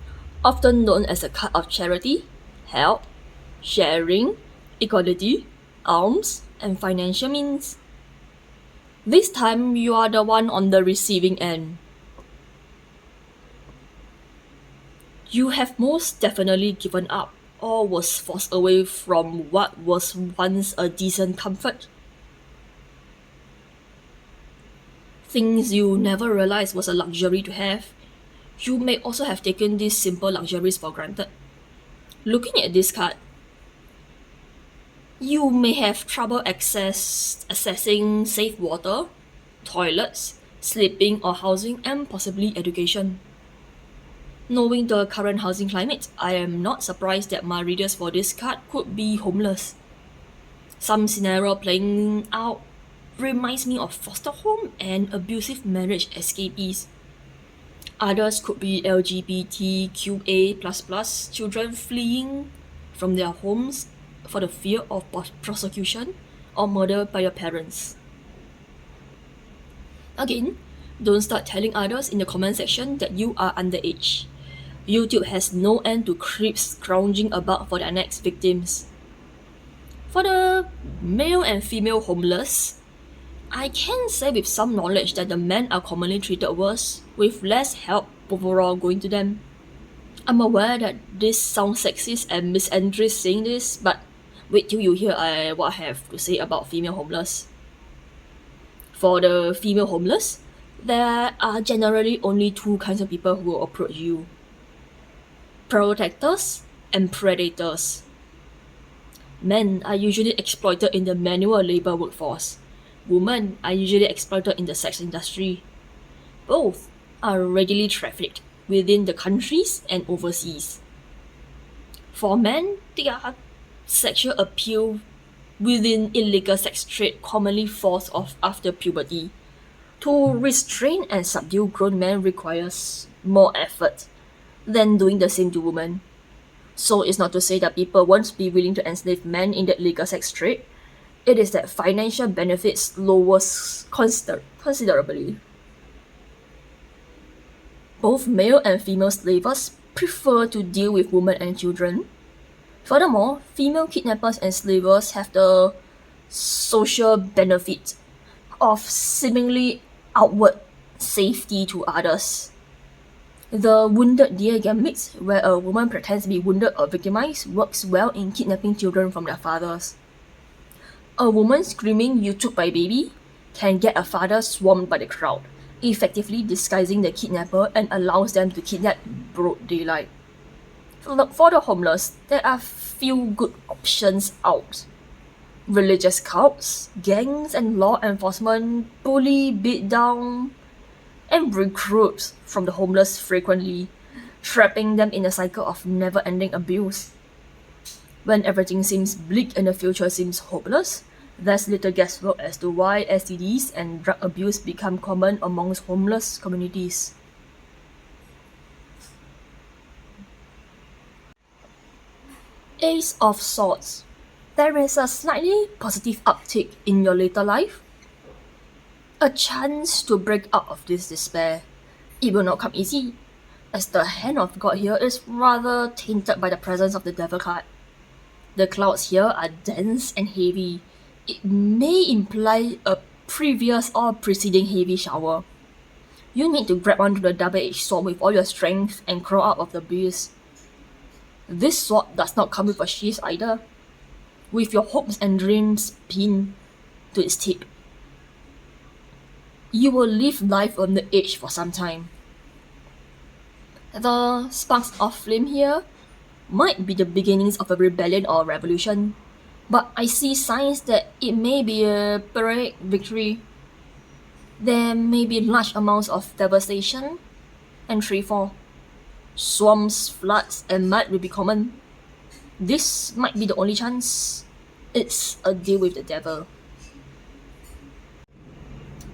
often known as a card of charity, help, sharing, equality, alms, and financial means. This time you are the one on the receiving end. You have most definitely given up or was forced away from what was once a decent comfort. Things you never realized was a luxury to have. You may also have taken these simple luxuries for granted. Looking at this card, you may have trouble accessing safe water, toilets, sleeping or housing, and possibly education. Knowing the current housing climate, I am not surprised that my readers for this card could be homeless. Some scenario playing out reminds me of foster home and abusive marriage escapees. Others could be LGBTQA++ children fleeing from their homes for the fear of prosecution or murder by their parents. Again, don't start telling others in the comment section that you are underage. YouTube has no end to creeps scrounging about for their next victims. For the male and female homeless, I can say with some knowledge that the men are commonly treated worse, with less help overall going to them. I'm aware that this sounds sexist and misandrous saying this, but wait till you hear what I have to say about female homeless. For the female homeless, there are generally only two kinds of people who will approach you: protectors and predators. Men are usually exploited in the manual labor workforce. Women are usually exploited in the sex industry. Both are regularly trafficked within the countries and overseas. For men, their sexual appeal within illegal sex trade commonly falls off after puberty. To restrain and subdue grown men requires more effort than doing the same to women. So it's not to say that people won't be willing to enslave men in the illegal sex trade. It is that financial benefits lowers considerably. Both male and female slavers prefer to deal with women and children. Furthermore, female kidnappers and slavers have the social benefit of seemingly outward safety to others. The wounded deer gambit, where a woman pretends to be wounded or victimized, works well in kidnapping children from their fathers. A woman screaming "you took my baby" can get a father swarmed by the crowd, effectively disguising the kidnapper and allows them to kidnap broad daylight. For the homeless, there are few good options out. Religious cults, gangs, and law enforcement bully, beat down, and recruit from the homeless frequently, trapping them in a cycle of never-ending abuse. When everything seems bleak and the future seems hopeless, there's little guesswork as to why STDs and drug abuse become common amongst homeless communities. Ace of Swords. There is a slightly positive uptick in your later life. A chance to break out of this despair. It will not come easy, as the hand of God here is rather tainted by the presence of the devil card. The clouds here are dense and heavy. It may imply a previous or preceding heavy shower. You need to grab onto the double-edged sword with all your strength and crawl out of the abyss. This sword does not come with a sheath either, with your hopes and dreams pinned to its tip. You will live life on the edge for some time. The sparks of flame here might be the beginnings of a rebellion or revolution, but I see signs that it may be a Pyrrhic victory. There may be large amounts of devastation and freefall. Swamps, floods, and mud will be common. This might be the only chance. It's a deal with the devil.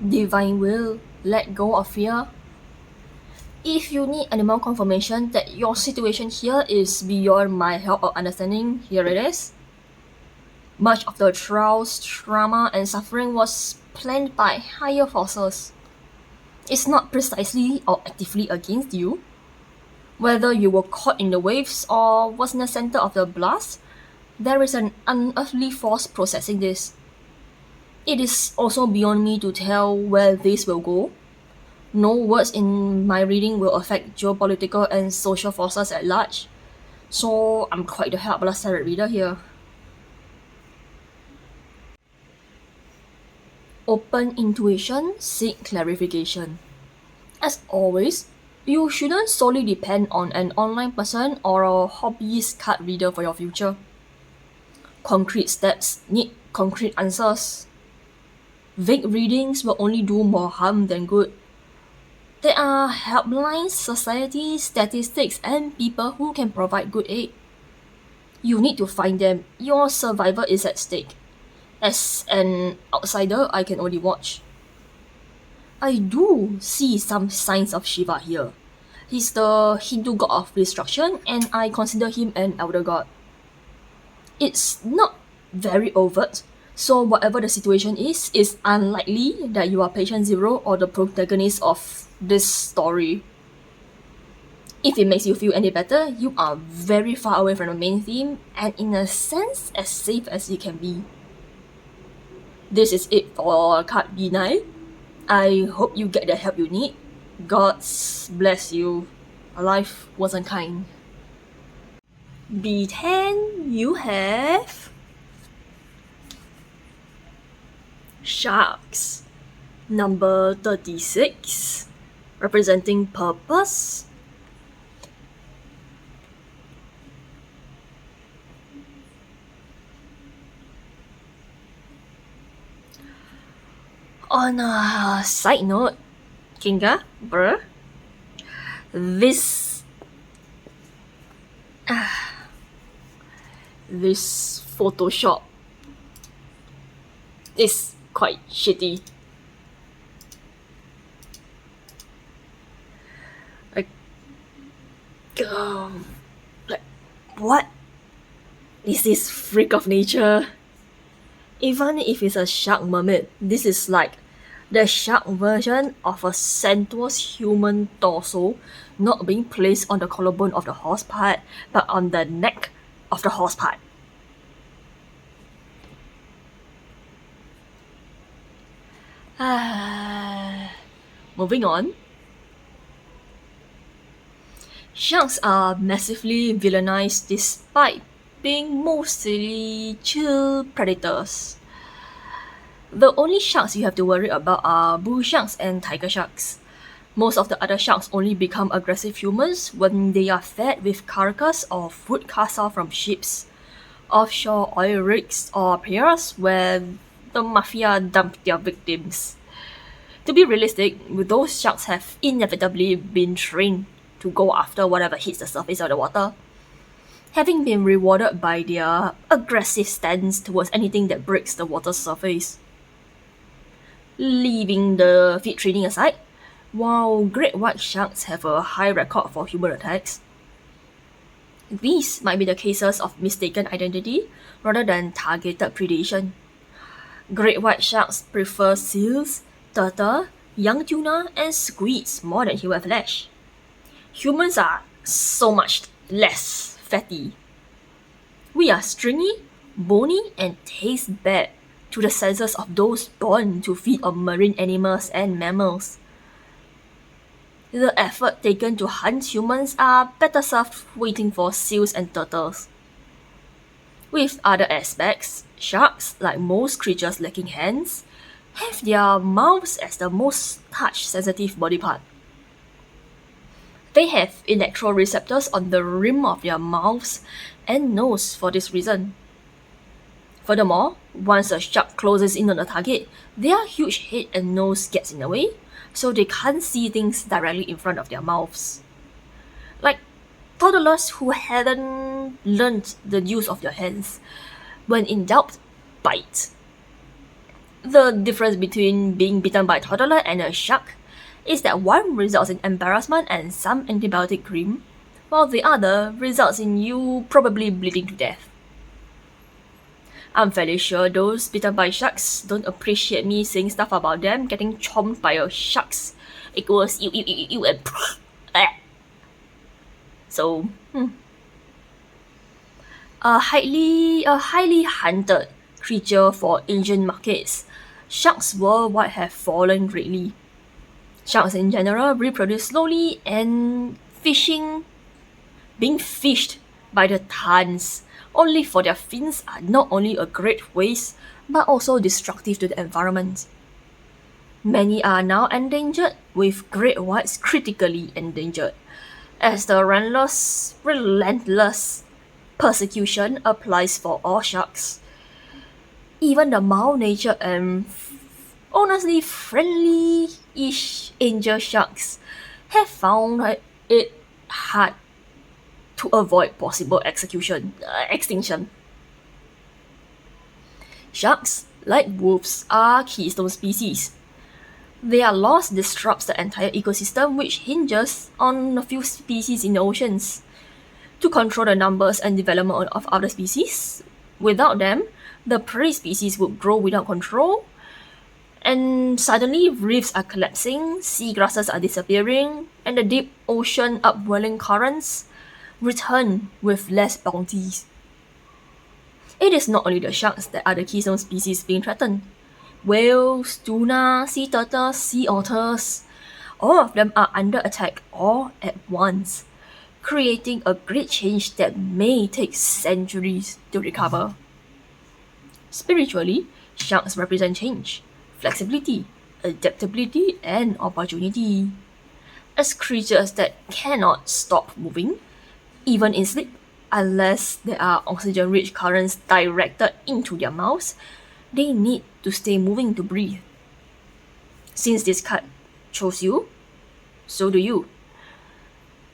Divine will, let go of fear. If you need animal confirmation that your situation here is beyond my help or understanding, here it is. Much of the trials, trauma, and suffering was planned by higher forces. It's not precisely or actively against you. Whether you were caught in the waves or was in the center of the blast, there is an unearthly force processing this. It is also beyond me to tell where this will go. No words in my reading will affect geopolitical and social forces at large, so I'm quite the helpless tarot reader here. Open intuition, seek clarification. As always, you shouldn't solely depend on an online person or a hobbyist card reader for your future. Concrete steps need concrete answers. Vague readings will only do more harm than good. There are helplines, societies, statistics, and people who can provide good aid. You need to find them. Your survival is at stake. As an outsider, I can only watch. I do see some signs of Shiva here. He's the Hindu god of destruction, and I consider him an elder god. It's not very overt, so whatever the situation is, it's unlikely that you are patient zero or the protagonist of this story. If it makes you feel any better, you are very far away from the main theme and in a sense as safe as you can be. This is it for card B9. I hope you get the help you need. God bless you. Life wasn't kind. B10, you have Sharks. Number 36, representing purpose. On a side note, Kinga, this Photoshop is quite shitty. Like, what is this freak of nature? Even if it's a shark mermaid, this is like the shark version of a sensuous human torso not being placed on the collarbone of the horse part, but on the neck of the horse part. Moving on. Sharks are massively villainized despite being mostly chill predators. The only sharks you have to worry about are bull sharks and tiger sharks. Most of the other sharks only become aggressive humans when they are fed with carcass or food cast off from ships, offshore oil rigs, or piers where the mafia dump their victims. To be realistic, those sharks have inevitably been trained to go after whatever hits the surface of the water, having been rewarded by their aggressive stance towards anything that breaks the water's surface. Leaving the feed training aside, while great white sharks have a high record for human attacks, these might be the cases of mistaken identity rather than targeted predation. Great white sharks prefer seals, turtle, young tuna, and squids more than human flesh. Humans are so much less fatty. We are stringy, bony, and taste bad to the senses of those born to feed on marine animals and mammals. The effort taken to hunt humans are better served waiting for seals and turtles. With other aspects, sharks, like most creatures lacking hands, have their mouths as the most touch-sensitive body part. They have electroreceptors on the rim of their mouths and nose for this reason. Furthermore, once a shark closes in on the target, their huge head and nose gets in the way, so they can't see things directly in front of their mouths. Like toddlers who hadn't learned the use of their hands. When in doubt, bite. The difference between being bitten by a toddler and a shark is that one results in embarrassment and some antibiotic cream, while the other results in you probably bleeding to death. I'm fairly sure those bitten by sharks don't appreciate me saying stuff about them getting chomped by a sharks equals ew and So, a highly hunted creature for Asian markets, sharks worldwide have fallen greatly. Sharks in general reproduce slowly, and being fished by the tons, only for their fins are not only a great waste, but also destructive to the environment. Many are now endangered, with great whites critically endangered, as the relentless persecution applies for all sharks. Even the mild-natured and honestly friendly-ish angel sharks have found it hard to avoid possible extinction. Sharks, like wolves, are keystone species. Their loss disrupts the entire ecosystem, which hinges on a few species in the oceans. To control the numbers and development of other species, without them, the prey species would grow without control, and suddenly reefs are collapsing, seagrasses are disappearing, and the deep ocean upwelling currents return with less bounties. It is not only the sharks that are the keystone species being threatened. Whales, tuna, sea turtles, sea otters, all of them are under attack all at once, creating a great change that may take centuries to recover. Spiritually, sharks represent change, flexibility, adaptability, and opportunity. As creatures that cannot stop moving, even in sleep, unless there are oxygen-rich currents directed into their mouths, they need to stay moving to breathe. Since this card chose you, so do you.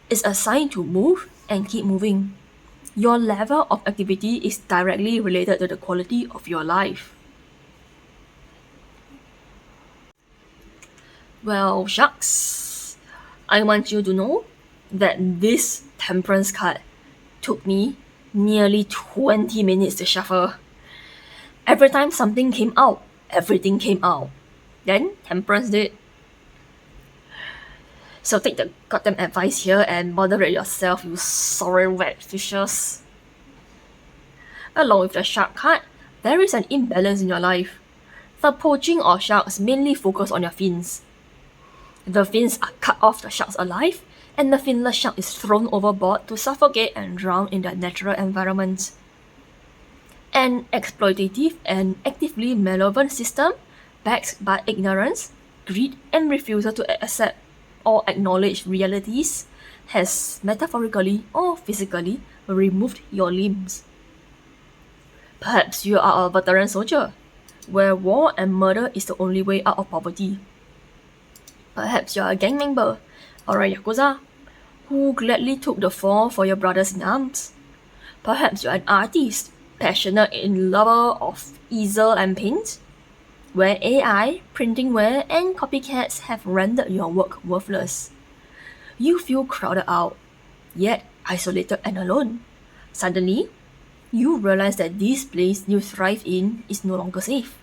It's a sign to move and keep moving. Your level of activity is directly related to the quality of your life. Well, sharks, I want you to know that this temperance card took me nearly 20 minutes to shuffle. Every time something came out, everything came out. Then temperance did. So take the goddamn advice here and moderate yourself, you sorry wet fishes. Along with the shark card, there is an imbalance in your life. The poaching of sharks mainly focus on their fins. The fins are cut off the sharks alive, and the finless shark is thrown overboard to suffocate and drown in their natural environment. An exploitative and actively malevolent system backed by ignorance, greed, and refusal to accept or acknowledge realities has metaphorically or physically removed your limbs. Perhaps you are a veteran soldier, where war and murder is the only way out of poverty. Perhaps you are a gang member or a yakuza who gladly took the fall for your brothers in arms. Perhaps you are an artist, passionate in lover of easel and paint, where AI, printing wear, and copycats have rendered your work worthless. You feel crowded out, yet isolated and alone. Suddenly, you realize that this place you thrive in is no longer safe.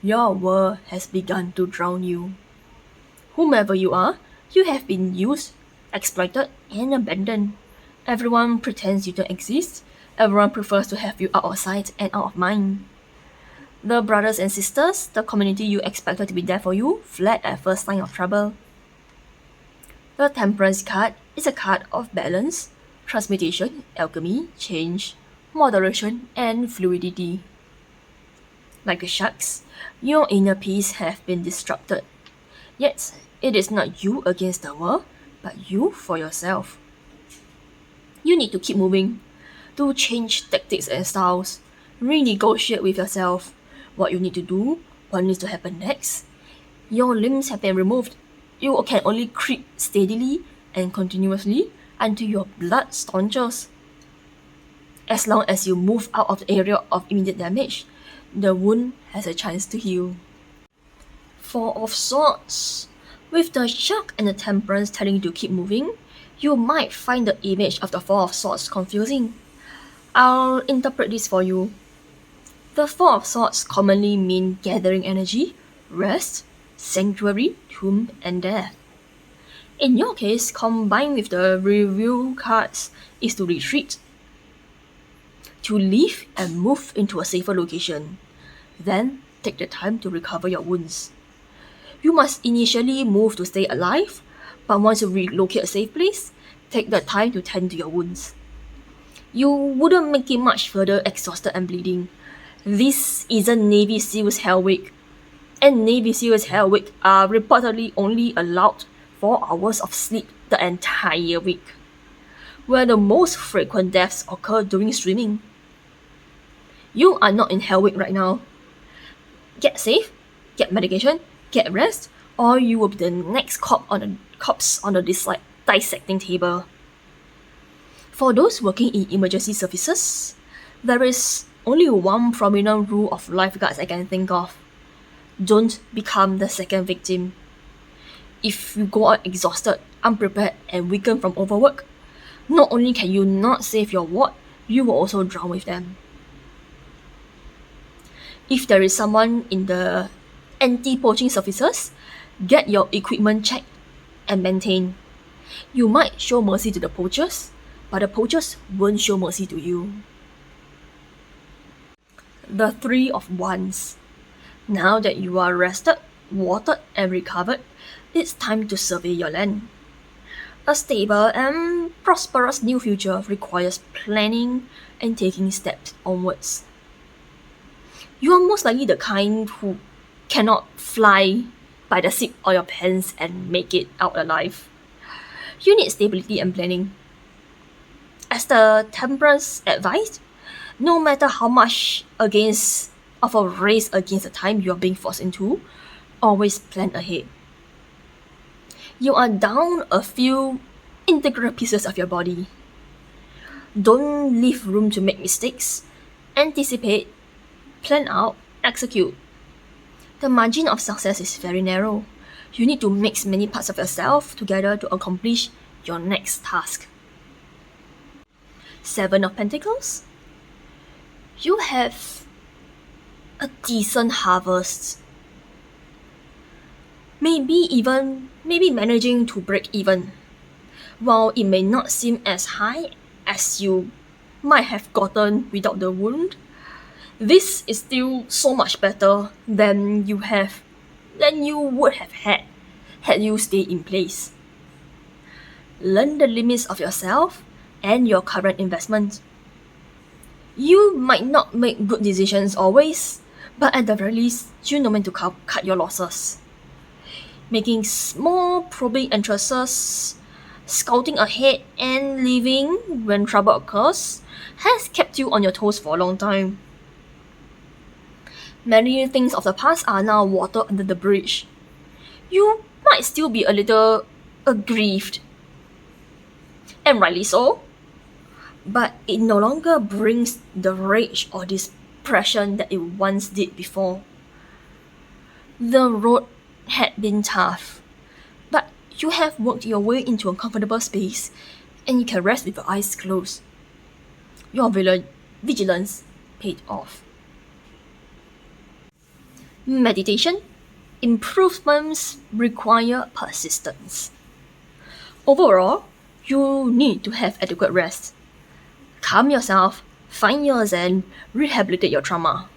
Your world has begun to drown you. Whomever you are, you have been used, exploited, and abandoned. Everyone pretends you don't exist. Everyone prefers to have you out of sight and out of mind. The brothers and sisters, the community you expected to be there for you, fled at first sign of trouble. The Temperance card is a card of balance, transmutation, alchemy, change, moderation, and fluidity. Like the sharks, your inner peace have been disrupted. Yet, it is not you against the world, but you for yourself. You need to keep moving, to change tactics and styles, Renegotiate with yourself what you need to do, what needs to happen next. Your limbs have been removed. You can only creep steadily and continuously until your blood staunches. As long as you move out of the area of immediate damage, the wound has a chance to heal. Four of Swords. With the Shark and the Temperance telling you to keep moving, you might find the image of the Four of Swords confusing. I'll interpret this for you. The Four of Swords commonly mean gathering energy, rest, sanctuary, tomb, and death. In your case, combined with the review cards is to retreat, to leave and move into a safer location. Then take the time to recover your wounds. You must initially move to stay alive, but once you relocate a safe place, take the time to tend to your wounds. You wouldn't make it much further exhausted and bleeding. This isn't Navy SEALs Hell Week, and Navy SEALs Hell Week are reportedly only allowed 4 hours of sleep the entire week, where the most frequent deaths occur during swimming. You are not in Hell Week right now. Get safe, get medication, get rest, or you will be the next corpse on the dissecting table. For those working in emergency services, there is only one prominent rule of lifeguards I can think of. Don't become the second victim. If you go out exhausted, unprepared, and weakened from overwork, not only can you not save your ward, you will also drown with them. If there is someone in the anti-poaching services, get your equipment checked and maintained. You might show mercy to the poachers, but the poachers won't show mercy to you. The Three of Wands. Now that you are rested, watered, and recovered, it's time to survey your land. A stable and prosperous new future requires planning and taking steps onwards. You are most likely the kind who cannot fly by the seat of your pants and make it out alive. You need stability and planning. As the Temperance advised, no matter how much of a race against the time you are being forced into, always plan ahead. You are down a few integral pieces of your body. Don't leave room to make mistakes. Anticipate, plan out, execute. The margin of success is very narrow. You need to mix many parts of yourself together to accomplish your next task. Seven of Pentacles. You have a decent harvest. Maybe managing to break even. While it may not seem as high as you might have gotten without the wound, this is still so much better than you would have had you stayed in place. Learn the limits of yourself and your current investment. You might not make good decisions always, but at the very least, you know when to cut your losses. Making small probing entrances, scouting ahead, and leaving when trouble occurs has kept you on your toes for a long time. Many things of the past are now water under the bridge. You might still be a little aggrieved, and rightly so, but it no longer brings the rage or depression that it once did before. The road had been tough, but you have worked your way into a comfortable space and you can rest with your eyes closed. Your vigilance paid off. Meditation. Improvements require persistence. Overall, you need to have adequate rest. Calm yourself, find your zen, rehabilitate your trauma.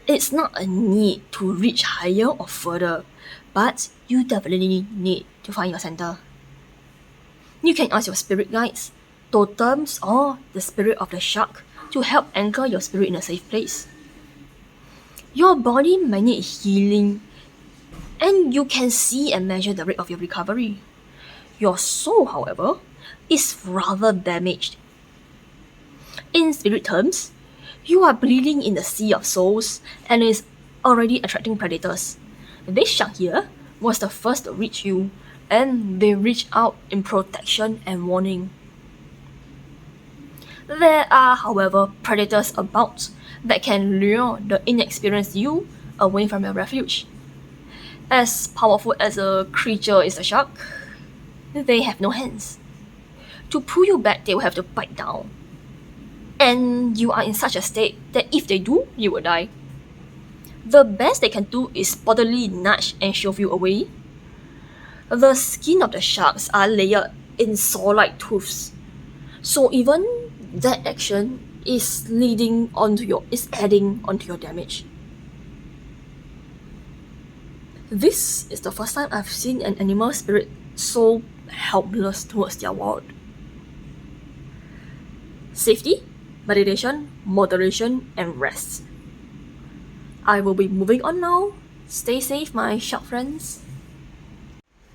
It's not a need to reach higher or further, but you definitely need to find your center. You can ask your spirit guides, totems, or the spirit of the shark to help anchor your spirit in a safe place. Your body might need healing, and you can see and measure the rate of your recovery. Your soul, however, is rather damaged. In spirit terms, You are bleeding in the sea of souls and is already attracting predators. This shark here was the first to reach you, and they reach out in protection and warning. There are, however, predators about that can lure the inexperienced you away from your refuge. As powerful as a creature is a shark, they have no hands. To pull you back, they will have to bite down. And you are in such a state that if they do, you will die. The best they can do is bodily nudge and shove you away. The skin of the sharks are layered in saw-like tooths, so even that action is adding onto your damage. This is the first time I've seen an animal spirit so helpless towards their world. Safety, meditation, moderation, and rest. I will be moving on now. Stay safe, my shark friends.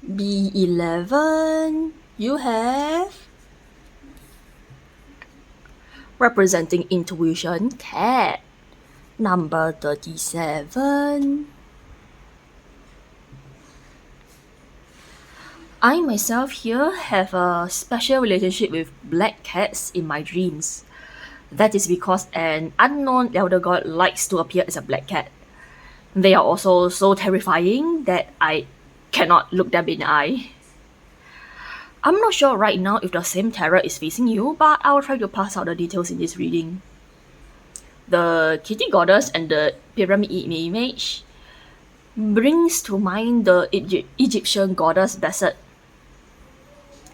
B11, you have representing intuition, cat. Number 37. I myself here have a special relationship with black cats in my dreams. That is because an unknown elder god likes to appear as a black cat. They are also so terrifying that I cannot look them in the eye. I'm not sure right now if the same terror is facing you, but I'll try to pass out the details in this reading. The kitty goddess and the pyramid image brings to mind the Egyptian goddess Bastet.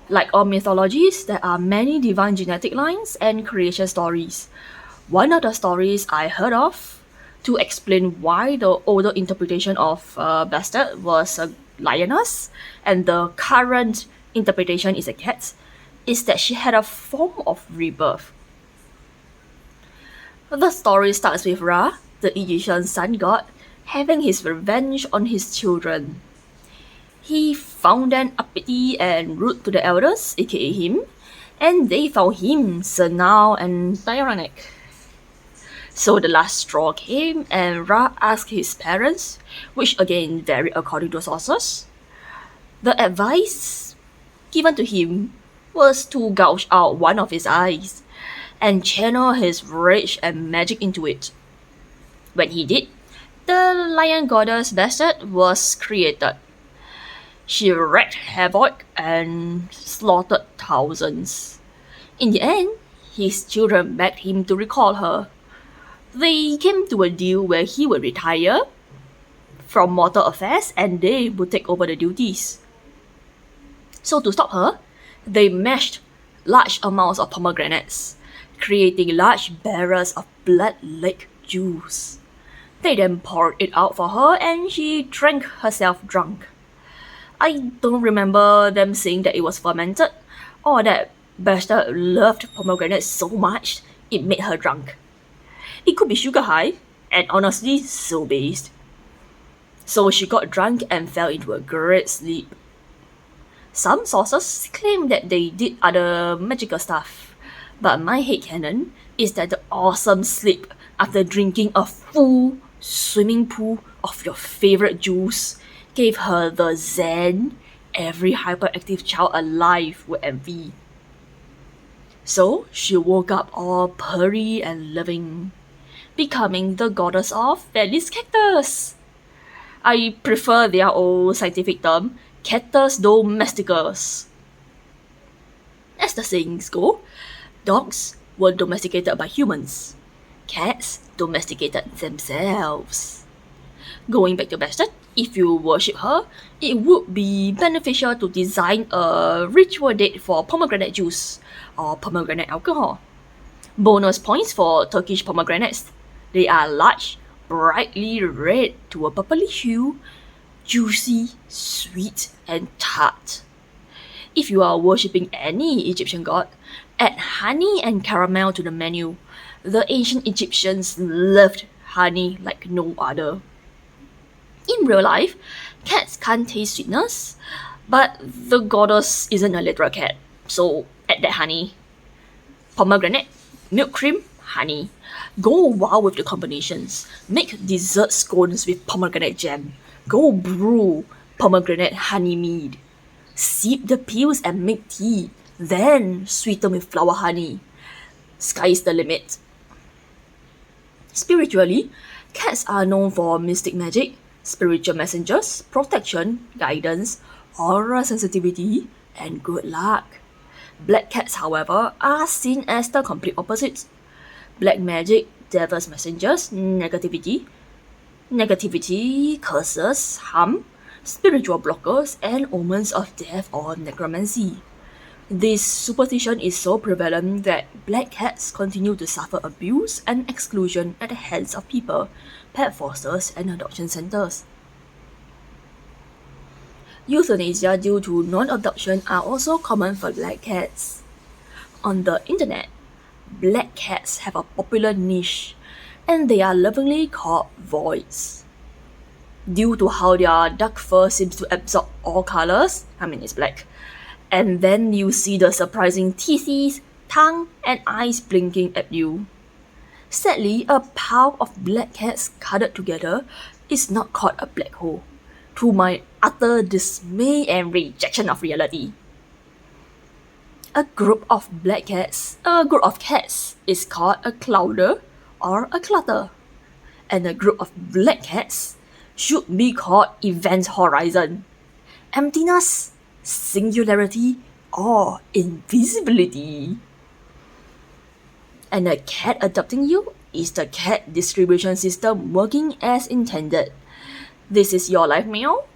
Like all mythologies, there are many divine genetic lines and creation stories. One of the stories I heard of to explain why the older interpretation of Bastet was a lioness and the current interpretation is a cat is that she had a form of rebirth. The story starts with Ra, the Egyptian sun god, having his revenge on his children. He found them uppity and rude to the elders, aka him, and they found him senile and tyrannic. So the last straw came and Ra asked his parents, which again vary according to sources. The advice given to him was to gouge out one of his eyes and channel his rage and magic into it. When he did, the lion goddess Bastet was created. She wreaked havoc and slaughtered thousands. In the end, his children begged him to recall her. They came to a deal where he would retire from mortal affairs and they would take over the duties. So to stop her, they mashed large amounts of pomegranates, creating large barrels of blood-like juice. They then poured it out for her and she drank herself drunk. I don't remember them saying that it was fermented or that Bastet loved pomegranates so much it made her drunk. It could be sugar high and honestly so based. So she got drunk and fell into a great sleep. Some sources claim that they did other magical stuff, but my headcanon is that the awesome sleep after drinking a full swimming pool of your favorite juice gave her the zen every hyperactive child alive would envy. So she woke up all purry and loving, becoming the goddess of Felis cactus. I prefer their old scientific term, Cactus domesticus. As the sayings go, dogs were domesticated by humans. Cats domesticated themselves. Going back to Bastet, if you worship her, it would be beneficial to design a ritual date for pomegranate juice or pomegranate alcohol. Bonus points for Turkish pomegranates. They are large, brightly red to a purplish hue, juicy, sweet, and tart. If you are worshipping any Egyptian god, add honey and caramel to the menu. The ancient Egyptians loved honey like no other. In real life, cats can't taste sweetness, but the goddess isn't a literal cat, so add that honey. Pomegranate, milk cream, honey. Go wild with the combinations. Make dessert scones with pomegranate jam. Go brew pomegranate honey mead. Steep the peels and make tea. Then sweeten with flower honey. Sky is the limit. Spiritually, cats are known for mystic magic, spiritual messengers, protection, guidance, aura sensitivity, and good luck. Black cats, however, are seen as the complete opposite. Black magic, devil's messengers, negativity, curses, harm, spiritual blockers, and omens of death or necromancy. This superstition is so prevalent that black cats continue to suffer abuse and exclusion at the hands of people, pet fosters, and adoption centers. Euthanasia due to non-adoption are also common for black cats. On the internet, black cats have a popular niche, and they are lovingly called voids. Due to how their dark fur seems to absorb all colors, it's black, and then you see the surprising teeth, tongue, and eyes blinking at you. Sadly, a pile of black cats cuddled together is not called a black hole, to my utter dismay and rejection of reality. A group of cats is called a clouder or a clutter, and a group of black cats should be called event horizon, emptiness, singularity, or invisibility. And a cat adopting you is the cat distribution system working as intended. This is your life meal.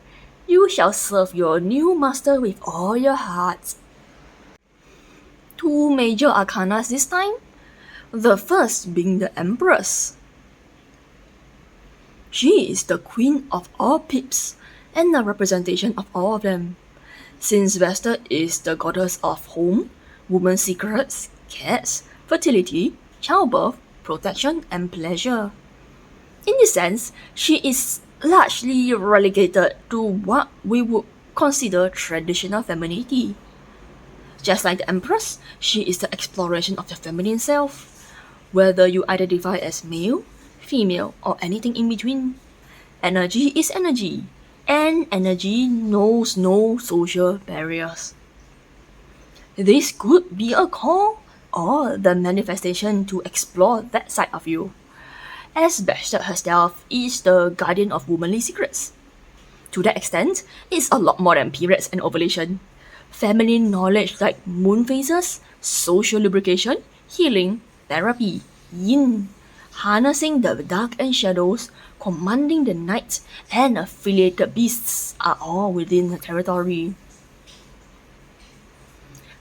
You shall serve your new master with all your heart. 2 major arcanas this time. The first being the Empress. She is the queen of all pips and a representation of all of them. Since Vesta is the goddess of home, woman's secrets, cats, fertility, childbirth, protection, and pleasure. In this sense, she is largely relegated to what we would consider traditional femininity. Just like the Empress, she is the exploration of the feminine self, whether you identify as male, female, or anything in between. Energy is energy, and energy knows no social barriers. This could be a call or the manifestation to explore that side of you, as Vesta herself is the guardian of womanly secrets. To that extent, it's a lot more than periods and ovulation. Feminine knowledge like moon phases, social lubrication, healing, therapy, yin, harnessing the dark and shadows, commanding the night, and affiliated beasts are all within the territory.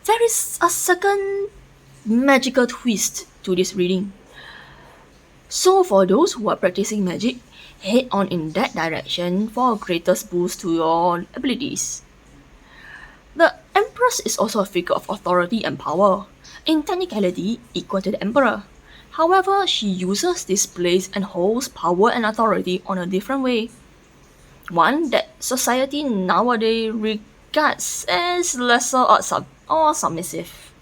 There is a second magical twist to this reading. So for those who are practicing magic, head on in that direction for a greatest boost to your abilities. The Empress is also a figure of authority and power, in technicality equal to the Emperor. However, she uses this place and holds power and authority on a different way. One that society nowadays regards as lesser or submissive.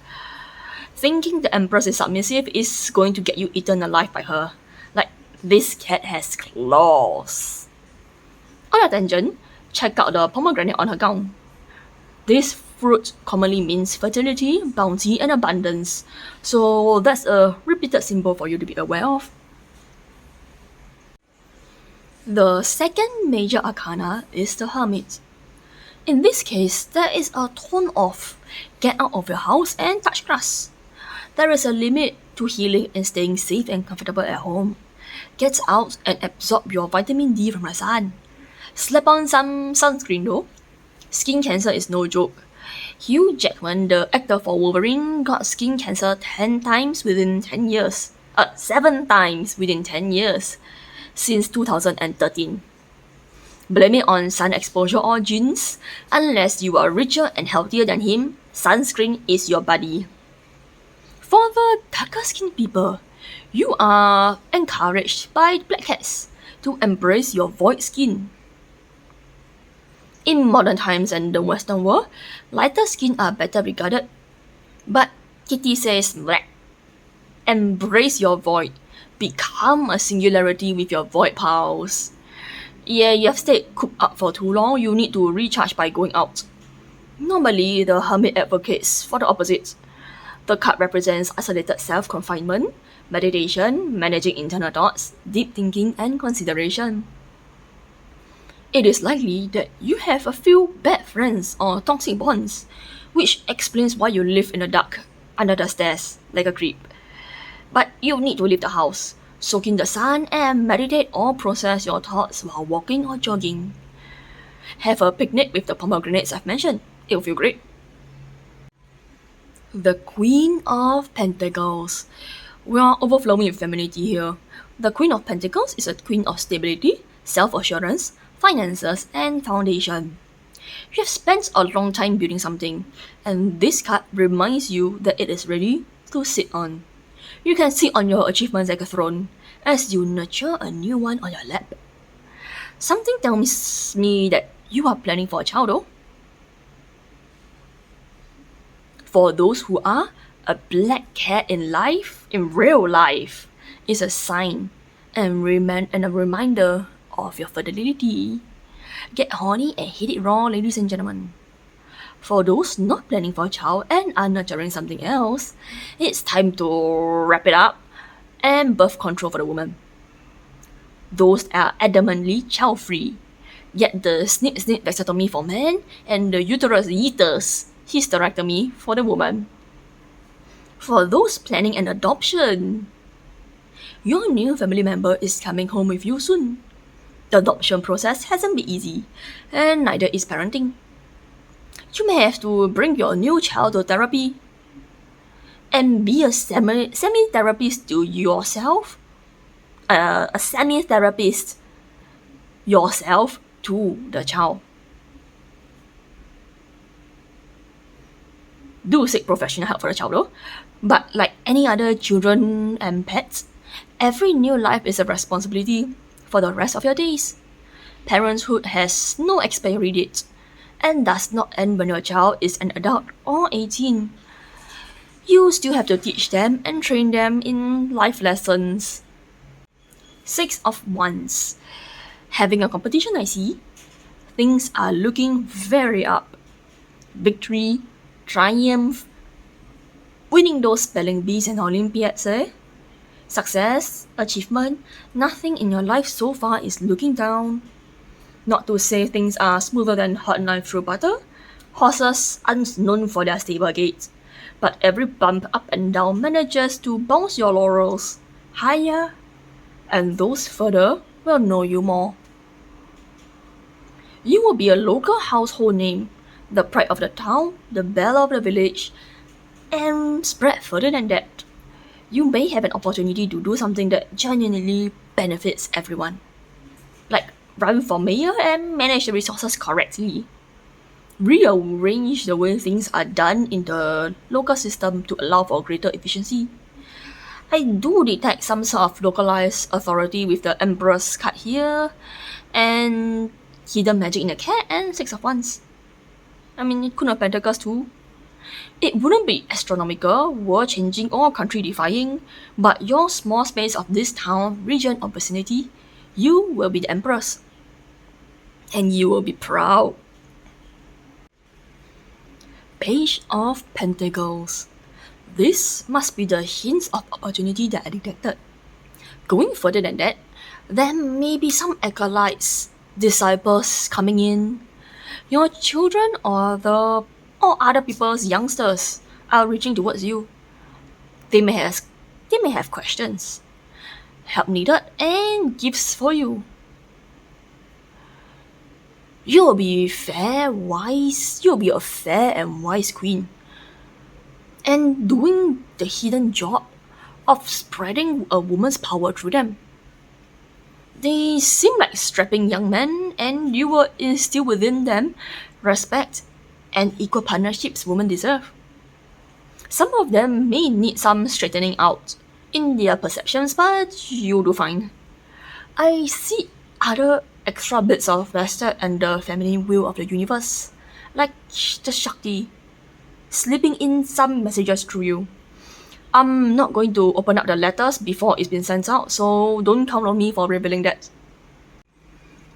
Thinking the Empress is submissive is going to get you eaten alive by her. Like, this cat has claws. On a tangent, check out the pomegranate on her gown. This fruit commonly means fertility, bounty, and abundance, so that's a repeated symbol for you to be aware of. The second major arcana is the Hermit. In this case, there is a tone of get out of your house and touch grass. There is a limit to healing and staying safe and comfortable at home. Get out and absorb your vitamin D from the sun. Slap on some sunscreen though. Skin cancer is no joke. Hugh Jackman, the actor for Wolverine, got skin cancer 10 times within 10 years. 7 times within 10 years. Since 2013. Blame it on sun exposure or genes. Unless you are richer and healthier than him, sunscreen is your buddy. For the darker skinned people, you are encouraged by black cats to embrace your void skin. In modern times and the Western world, lighter skin are better regarded. But Kitty says bleh. Embrace your void. Become a singularity with your void pals. Yeah, you have stayed cooped up for too long, you need to recharge by going out. Normally, the hermit advocates for the opposite. The card represents isolated self-confinement, meditation, managing internal thoughts, deep thinking, and consideration. It is likely that you have a few bad friends or toxic bonds, which explains why you live in the dark, under the stairs, like a creep. But you need to leave the house, soak in the sun, and meditate or process your thoughts while walking or jogging. Have a picnic with the pomegranates I've mentioned. It'll feel great. The Queen of Pentacles. We are overflowing with femininity here. The Queen of Pentacles is a queen of stability, self-assurance, finances, and foundation. You have spent a long time building something, and this card reminds you that it is ready to sit on. You can sit on your achievements like a throne as you nurture a new one on your lap. Something tells me that you are planning for a child though. For those who are, a black cat in life, in real life, is a sign and a reminder of your fertility. Get horny and hit it raw, ladies and gentlemen. For those not planning for a child and are nurturing something else, it's time to wrap it up and birth control for the woman. Those are adamantly child-free. Get the snip vasectomy for men and the uterus yeeters hysterectomy for the woman. For those planning an adoption, your new family member is coming home with you soon. The adoption process hasn't been easy, and neither is parenting. You may have to bring your new child to therapy and be a semi-therapist to yourself. A semi-therapist yourself to the child. Do seek professional help for the child though. But like any other children and pets, every new life is a responsibility for the rest of your days. Parenthood has no expiry date and does not end when your child is an adult or 18. You still have to teach them and train them in life lessons. 6 of Wands. Having a competition, I see. Things are looking very up. Victory, triumph, winning those spelling bees and Olympiads, Success, achievement, nothing in your life so far is looking down. Not to say things are smoother than hot knife through butter. Horses aren't known for their stable gait, but every bump up and down manages to bounce your laurels higher, and those further will know you more. You will be a local household name, the pride of the town, the belle of the village, and spread further than that. You may have an opportunity to do something that genuinely benefits everyone. Like run for mayor and manage the resources correctly. Rearrange the way things are done in the local system to allow for greater efficiency. I do detect some sort of localized authority with the Empress card here, and hidden magic in the cat, and 6 of Wands. I mean, Queen of Pentacles too. It wouldn't be astronomical, world-changing, or country-defying, but your small space of this town, region, or vicinity, you will be the Empress. And you will be proud. Page of Pentacles. This must be the hints of opportunity that I detected. Going further than that, there may be some acolytes, disciples coming in. Your children or other people's youngsters are reaching towards you. They may have questions, help needed, and gifts for you. You'll be a fair and wise queen, and doing the hidden job of spreading a woman's power through them. They seem like strapping young men, and you will instill within them respect and equal partnerships women deserve. Some of them may need some straightening out in their perceptions, but you'll do fine. I see other extra bits of vested and the feminine will of the universe, like the Shakti, slipping in some messages through you. I'm not going to open up the letters before it's been sent out, so don't count on me for revealing that.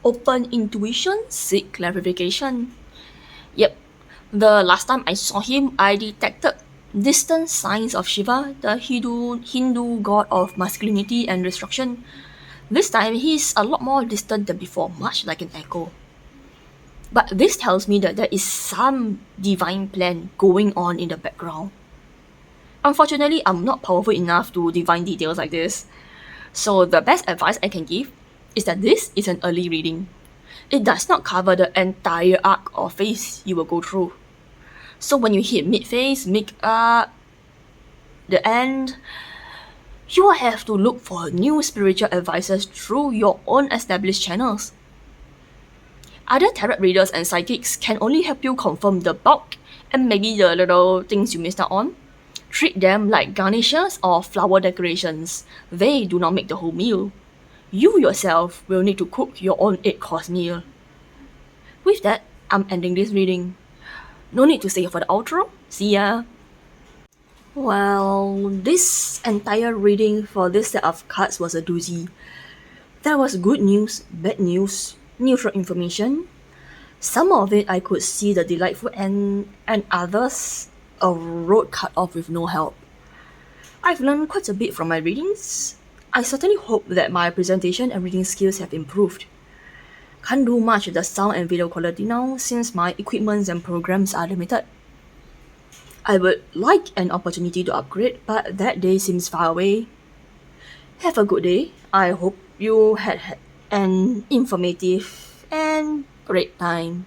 Open intuition, seek clarification. Yep, the last time I saw him, I detected distant signs of Shiva, the Hindu god of masculinity and destruction. This time, he's a lot more distant than before, much like an echo. But this tells me that there is some divine plan going on in the background. Unfortunately, I'm not powerful enough to divine details like this. So the best advice I can give is that this is an early reading. It does not cover the entire arc or phase you will go through. So when you hit mid-phase, the end, you will have to look for new spiritual advices through your own established channels. Other tarot readers and psychics can only help you confirm the bulk and maybe the little things you missed out on. Treat them like garnishes or flower decorations. They do not make the whole meal. You yourself will need to cook your own 8-course meal. With that, I'm ending this reading. No need to stay for the outro. See ya! Well, this entire reading for this set of cards was a doozy. There was good news, bad news, neutral information. Some of it I could see the delightful end, and others a road cut off with no help. I've learned quite a bit from my readings. I certainly hope that my presentation and reading skills have improved. Can't do much with the sound and video quality now since my equipments and programs are limited. I would like an opportunity to upgrade, but that day seems far away. Have a good day. I hope you had an informative and great time.